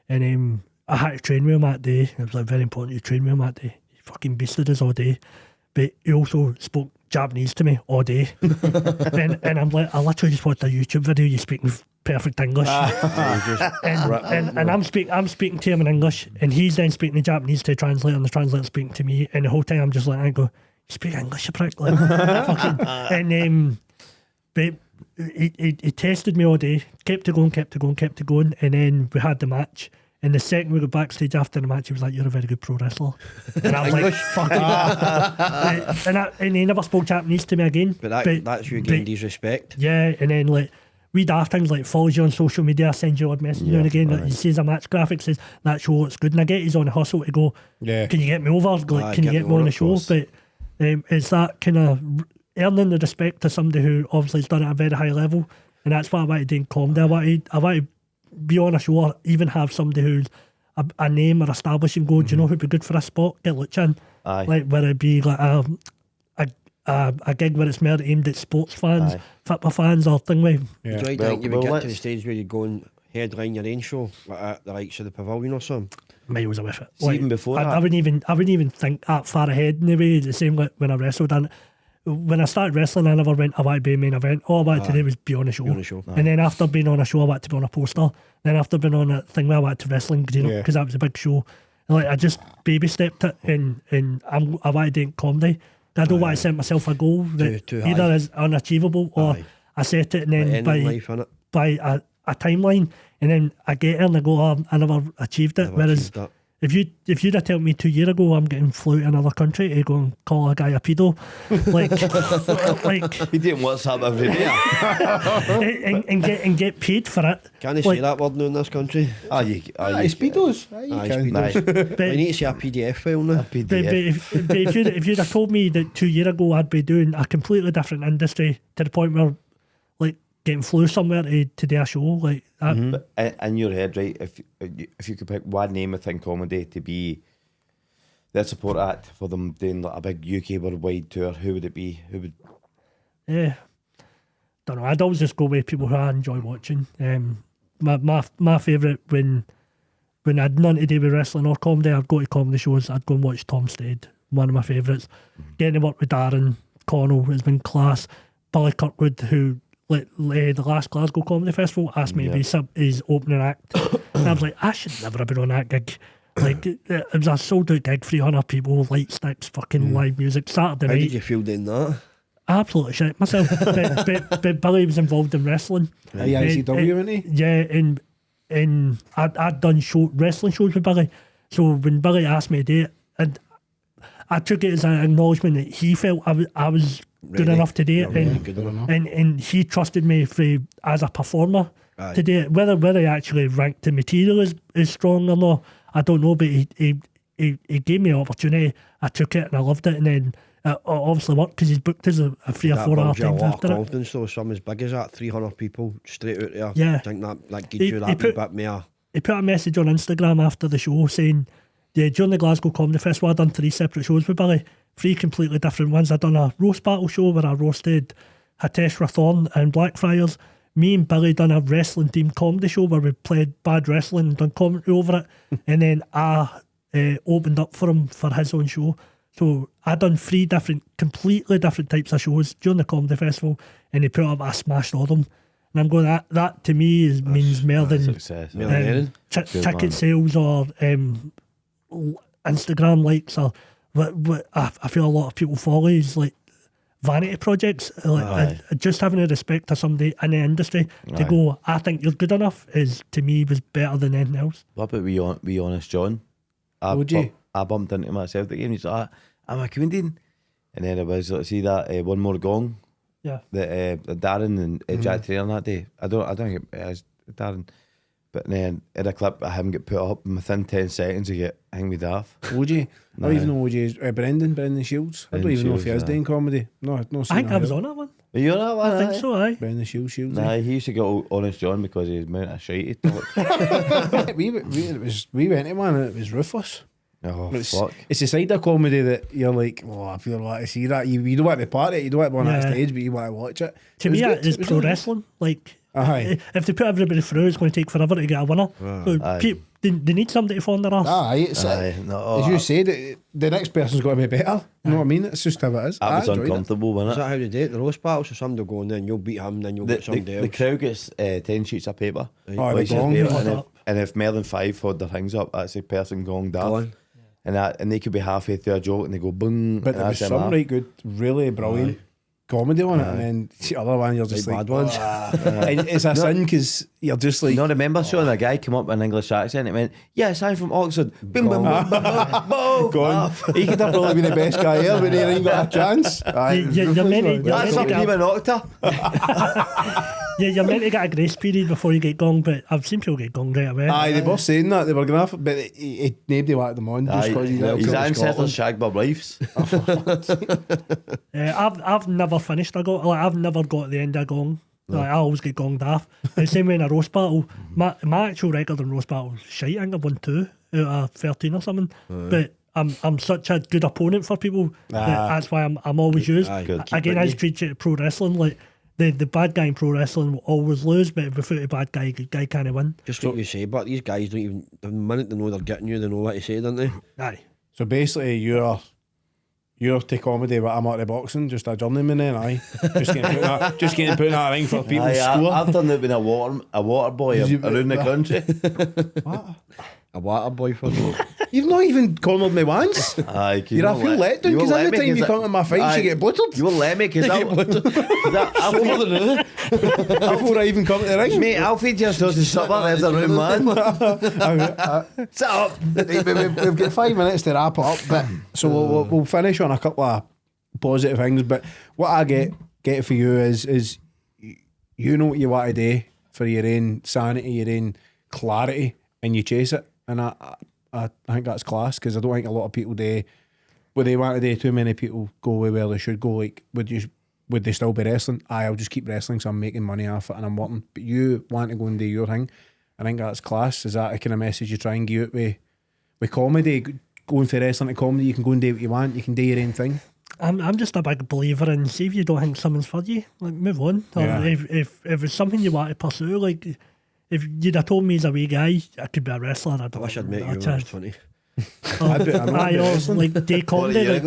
and I had to train with him that day. It was like very important to train with him that day. He fucking beasted us all day, but he also spoke Japanese to me all day. and I'm like, I literally just watched a YouTube video. You speaking perfect English, and I'm speaking to him in English, and he's then speaking in Japanese to the translator, and the translator speaking to me, and the whole time I'm just like, I go, you speak English, you prick, like, fucking, and but he tested me all day, kept it going, and then we had the match. And the second we got backstage after the match, he was like, "You're a very good pro wrestler." And I was like, "Fuck." And he never spoke Japanese to me again. But that's you gained his respect. Yeah, and then like we daft things like follows you on social media, sends you odd messages and again. Like, he sees a match graphic, says that show looks good, and I get he's on a hustle to go. Yeah. Can you get me over? Like, can you get me on the show? But it's that kind of earning the respect to somebody who obviously has done it at a very high level, and that's what I want to do in comedy. I want to be on a show or even have somebody who's a name or established and go, do you know who'd be good for a spot? Get Lucha in. Like, whether it be like a gig where it's more aimed at sports fans, football fans, or thing like. Yeah. Do you think you would get to the stage where you go and headline your own show, like at the likes of the Pavilion or something? Miles away with it. Like, even before that, I wouldn't even think that far ahead in the way. The same like when I wrestled, and when I started wrestling, I never went, I want to be a main event. All I wanted to do was be on a show. And then after being on a show, I wanted to be on a poster. Then after being on a thing where I wanted to wrestling, because that was a big show. And like, I just baby stepped it, and I want to do comedy. I don't want to set myself a goal that either is unachievable or I set it and then by a timeline, and then I get there and I go, oh, I never achieved it. Whereas if you'd have told me 2 years ago I'm getting flew to another country to go and call a guy a pedo, like he didn't WhatsApp every day and get paid for it. Can you say that word now in this country? Speedos. Speedos. I need to see a PDF file now. But if you'd have told me that 2 years ago I'd be doing a completely different industry to the point where like getting flew somewhere to do a show like that. But in your head, right, if you could pick one name within comedy to be their support act for them doing like a big UK worldwide tour, who would it be? Who would? Don't know. I'd always just go with people who I enjoy watching. My favourite when I had nothing to do with wrestling or comedy, I'd go to comedy shows. I'd go and watch Tom Stade, one of my favourites. Getting to work with Darren Connell has been class. Billy Kirkwood, who the last Glasgow Comedy Festival asked me to be his opening act, and I was like, I should never have been on that gig. Like, it was a sold out gig, 300 people, light sticks, fucking live music, Saturday How night. did you feel doing that? Absolutely shit myself. but Billy was involved in wrestling. ICW, wasn't he? Yeah, and I'd done wrestling shows with Billy. So when Billy asked me to do it, and I took it as an acknowledgement that he felt I was good enough to do it, and he trusted me as a performer to do it. Whether he actually ranked the material as strong or not, I don't know. But he gave me an opportunity. I took it and I loved it, and then obviously worked because he's booked us a 3 or 4 hour times after it. Confidence though, some as big as that, 300 people straight out there. Yeah, I think that gives you that bit more. He put a message on Instagram after the show saying, yeah, during the Glasgow Comedy Festival, I'd done 3 separate shows with Billy, 3 completely different ones. I'd done a roast battle show where I roasted Hitesh Rathorn and Blackfriars. Me and Billy done a wrestling themed comedy show where we played bad wrestling and done commentary over it. And then I opened up for him for his own show. So I done 3 completely different types of shows during the comedy festival, and he put up, I smashed all of them. And I'm going, that to me means more than Success. ticket sales or Instagram likes, or what I feel a lot of people follow is like vanity projects. Like, just having a respect to somebody in the industry to go, I think you're good enough, is to me was better than anything else. What about we honest John? I bumped into myself the game. He's like, I'm a comedian, and then it was see that one more gong. Yeah. That Darren and Jack Trainer that day. I don't think it was Darren, but then in a clip of him get put up, and within 10 seconds he get hang me daft. OJ? I don't even know OJ is Brendan Shields. I don't even know if he is doing comedy. No, I've not seen I think I was on that one. Are you on that one? I think so, aye. Brendan Shields. Nah, he used to go honest John because he was amount of shite he talked. we went to one and it was ruthless. Oh, fuck. It's a side of comedy that you're like, oh, I feel like to see that. You don't want to be part of it, you don't want to be on that stage, but you want to watch it. To me, it is pro wrestling. Like, if they put everybody through, it's going to take forever to get a winner. So they need somebody to fall on their ass. As you said, the next person's got to be better. You know what I mean? It's just how it is. That was uncomfortable, wasn't it? Is that how they do it? The roast battle, so somebody will go in there and you'll beat him, then you'll get somebody else. The crowd gets 10 sheets of paper. And if more than 5 hold their things up, that's a person gonged up. And they could be halfway through a joke and they go boom. But there was some right good, really brilliant comedy on it, and then the other one you're just like, bad ones. It's a sin because you're just like. No, remember Sean, a guy came up with an English accent and went, yes, I'm from Oxford. Boom, boom, boom, boom, boom, boom. He could have probably been the best guy here, but he ain't got a chance. That's up to him an octa. Yeah, you're meant to get a grace period before you get gonged, but I've seen people get gonged right away. They were saying that they were going to, but nobody wanted them on just because his ancestors shagged my wives. I've never finished a gong. Like, I've never got to the end of a gong. Like, I always get gonged off. The same way in a roast battle. My actual record in roast battle is shite. I think I've won 2 out of 13 or something. But I'm such a good opponent for people. That's why I'm always used. Again, I just treat it pro wrestling. Like, the bad guy in pro wrestling will always lose, but without a bad guy, good guy can't win. Just what you say, but these guys don't even, the minute they know they're getting you, they know what to say, don't they? Aye. So basically, you're to comedy, but I'm at the boxing, just a journeyman then, aye. Just getting put in that ring for people to score. I've done that with a water boy around the country. What? A water boy for you. You've not even cornered me once. You're a full letdown because every time you come to my fights, you get bluttered. You won't let me because before I even come to the ring. Mate, I'll feed you to supper. There's a room, man. Sit up. We've got 5 minutes to wrap it up, but so we'll finish on a couple of positive things. But what I get for you is you know what you want to do for your own sanity, your own clarity, and you chase it. And I think that's class, because I don't think a lot of people do what they want to do. Too many people go where they should go. Like, would they still be wrestling? I'll just keep wrestling, so I'm making money off it and I'm working. But you want to go and do your thing. I think that's class. Is that a kind of message you try and give out with comedy? going for wrestling to comedy, you can go and do what you want, you can do your own thing. I'm just a big believer in, see if you don't think something's for you, like move on. Yeah. Or if it's something you want to pursue, like if you'd have told me he's a wee guy, I could be a wrestler. I I wish I'd met you when I was 20. I'm not wrestling. Like day comedy.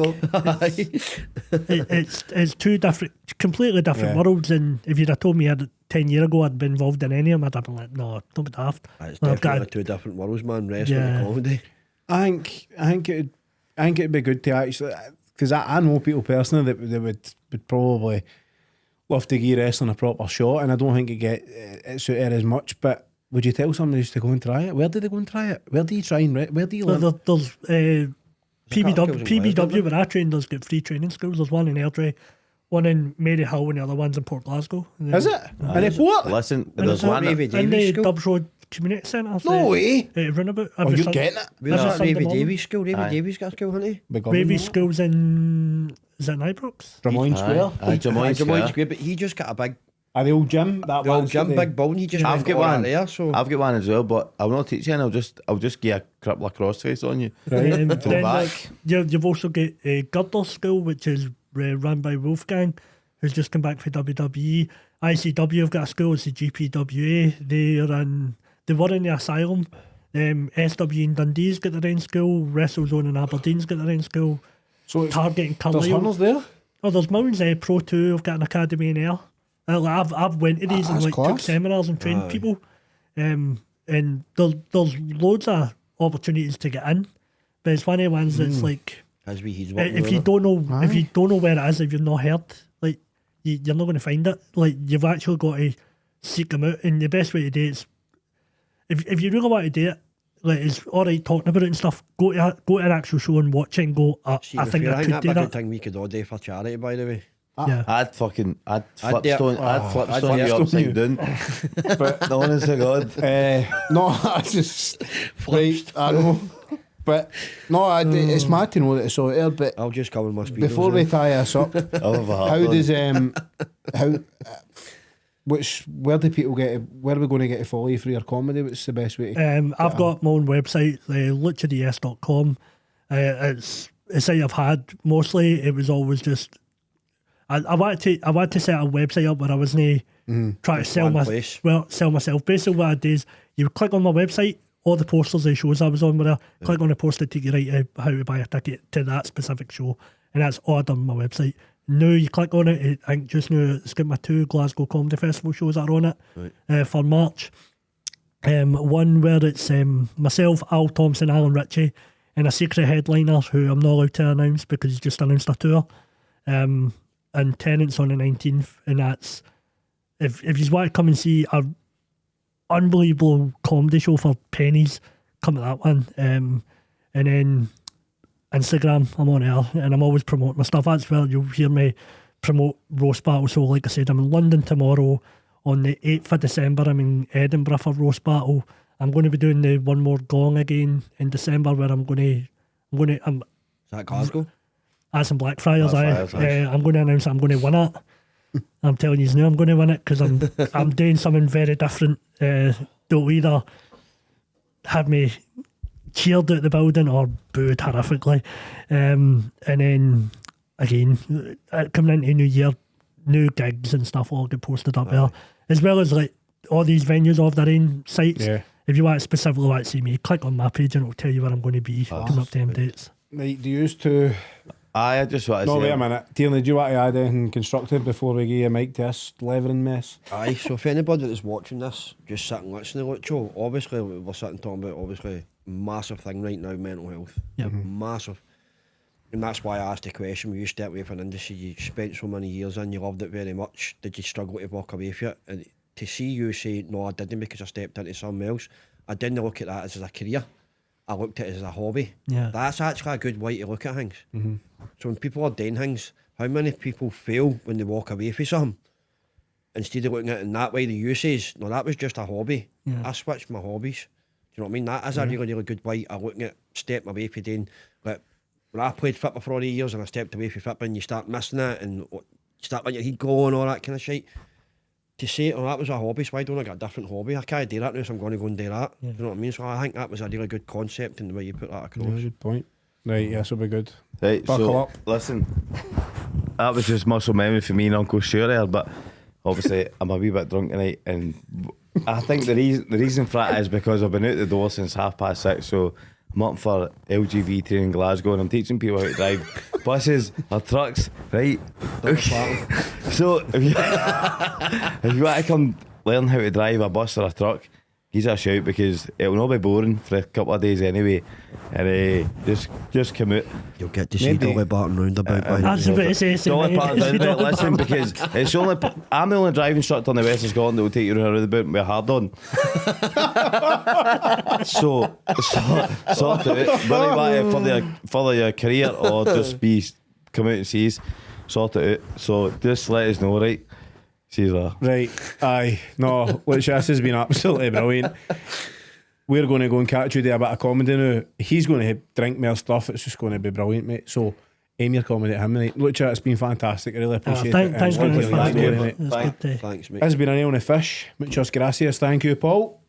It's two different, completely different worlds. And if you'd have told me 10 years ago I'd been involved in any of them, I'd have been like, no, don't be daft. It's Well, I've definitely got- two different worlds, man. Wrestling and comedy. I think it'd be good to actually, because I know people personally that would probably love to give wrestling a proper shot, and I don't think it suited as much. But would you tell somebody just to go and try it? Where did they go and try it? Where do you try and where do you So learn? there's Catskills in PBW Glasgow, where I train does get free training schools. There's one in Airdrie, one in Maryhill, and the other one's in Port Glasgow. Is it? And it what? Listen, And there's it's one. Ravy in Davies the school. Dubs Road Community Centre. No way. Runabout. Oh, you're getting it? Where's that Sunday Ravy morning. Davies school? Ravy Aye. Davies got a school, hasn't he? Big up Ravy on that. Schools in, is it in Ibrox? Drummoyne Square. Jamoyne Jamoyne Square. but he just got a big, The old gym. That the old one's gym, the- big building. He just I've went got all that one. there, so I've got one as well, but I'll not teach you, and I'll just give you a cripple of crossface on you. Right. Then back. you've also got Girdle School, which is run by Wolfgang, who's just come back for WWE. ICW have got a school, it's the GPWA. They were in the Asylum. SW in Dundee's got their own school. WrestleZone in Aberdeen's got their own school. So it's, Target in there's Carlisle. hunters there. Oh, there's Mountains Pro 2 have got an academy in there. I've went to these and That's took class. seminars and trained people. And there's loads of opportunities to get in. But it's one of the ones that's like, as he's if you don't know where it is, if you've not heard, like you're not going to find it. Like you've actually got to seek them out, and the best way to do it is if you really want to do it, like it's all right talking about it and stuff. Go to an actual show and watch it and go. I think I could that do big a that. thing we could all do for charity, by the way. Yeah. I'd do it. I'd I'd do flipstone it. you upside down. But the honest to God. No, I just right. I know, but no, it's mad to know that it's all there. But I'll just cover my speed. before we tie us up, I'll have a hard how one. does where do people get? Where are we going to get to follow you for your comedy? What's the best way? To I've got my own website, luchads.com. It's a site I've had mostly. It was always just I wanted to set a website up where I wasn't trying to sell one place. sell myself. Basically, what I do is you would click on my website, all the posters of the shows I was on, where click on the poster, take you right to how to buy a ticket to that specific show, and that's all done on my website. Now you click on it, I think just now it's got my 2 Glasgow Comedy Festival shows that are on it for March. One where it's myself, Al Thompson, Alan Ritchie, and a secret headliner who I'm not allowed to announce because he's just announced a tour. And Tenants on the 19th, and that's if you want to come and see a unbelievable comedy show for pennies, come to that one. And then Instagram, I'm on there and I'm always promoting my stuff. That's where you'll hear me promote Roast Battle. So like I said, I'm in London tomorrow. On the 8th of December, I'm in Edinburgh for Roast Battle. I'm going to be doing the One More Gong again in December, where I'm Is that Glasgow? that's in Blackfriars. Blackfriars, nice. I'm going to announce I'm going to win it. I'm telling you now, I'm going to win it because I'm doing something very different. They'll either have me cheered out the building or booed horrifically. And then again, coming into New Year, new gigs and stuff all get posted up there, as well as like all these venues of their own sites. Yeah. If you want specifically want to see me, click on my page and it'll tell you where I'm going to be. Come up to them dates. Right, do you used to? I just want to No, say. wait a minute. Tierney, do you want to add anything constructive before we give you a mic to this levering mess? Aye, so if anybody that's watching this, just sit and listen to it, Joe, obviously we're sitting talking about obviously massive thing right now, mental health. Yep. Massive. And that's why I asked the question, when you step away from an industry you spent so many years in, you loved it very much, did you struggle to walk away from it? And to see you say, no, I didn't because I stepped into something else, I didn't look at that as a career. I looked at it as a hobby. Yeah. That's actually a good way to look at things. So when people are doing things, how many people fail when they walk away from something? Instead of looking at it in that way, the you says, no, that was just a hobby. Yeah. I switched my hobbies. Do you know what I mean? That is a really, really good way of looking at stepping away from doing. Like, when I played football for all the years and I stepped away from football and you start missing it and you start letting your head go and all that kind of shit. To say, oh, that was a hobby, so why don't I get a different hobby? I can't do that now, so I'm going to go and do that. Yeah. Do you know what I mean? So I think that was a really good concept in the way you put that across. Yeah, good point. Right, yes, will be good. Right, Buckle so up. listen, that was just muscle memory for me and Uncle Sure there, but obviously I'm a wee bit drunk tonight, and I think the reason for that is because I've been out the door since 6:30, so I'm up for LGV training in Glasgow, and I'm teaching people how to drive buses or trucks, right? So if you want to come learn how to drive a bus or a truck, give us a shout, because it'll not be boring for a couple of days anyway, and just come out. You'll get to see Maybe. Dolly Barton roundabout by I was about to say, Dolly Parton's roundabout, listen, because it's I'm the only driving instructor in the west of Scotland that will take you around a roundabout with a hard on. so sort it out. Whether you want to further your career or just come out and see us, sort it out. So just let us know, right? See you there. Right, aye. No, look, this has been absolutely brilliant. We're going to go and catch you do a bit of comedy now. He's going to drink more stuff. It's just going to be brilliant, mate. So aim your comedy at him, mate. Look, it's been fantastic. I really appreciate it. Thanks very much, Thank you, man. mate. It's good to- Thanks, mate. This has been a nail in the fish. Muchas gracias. Thank you, Paul.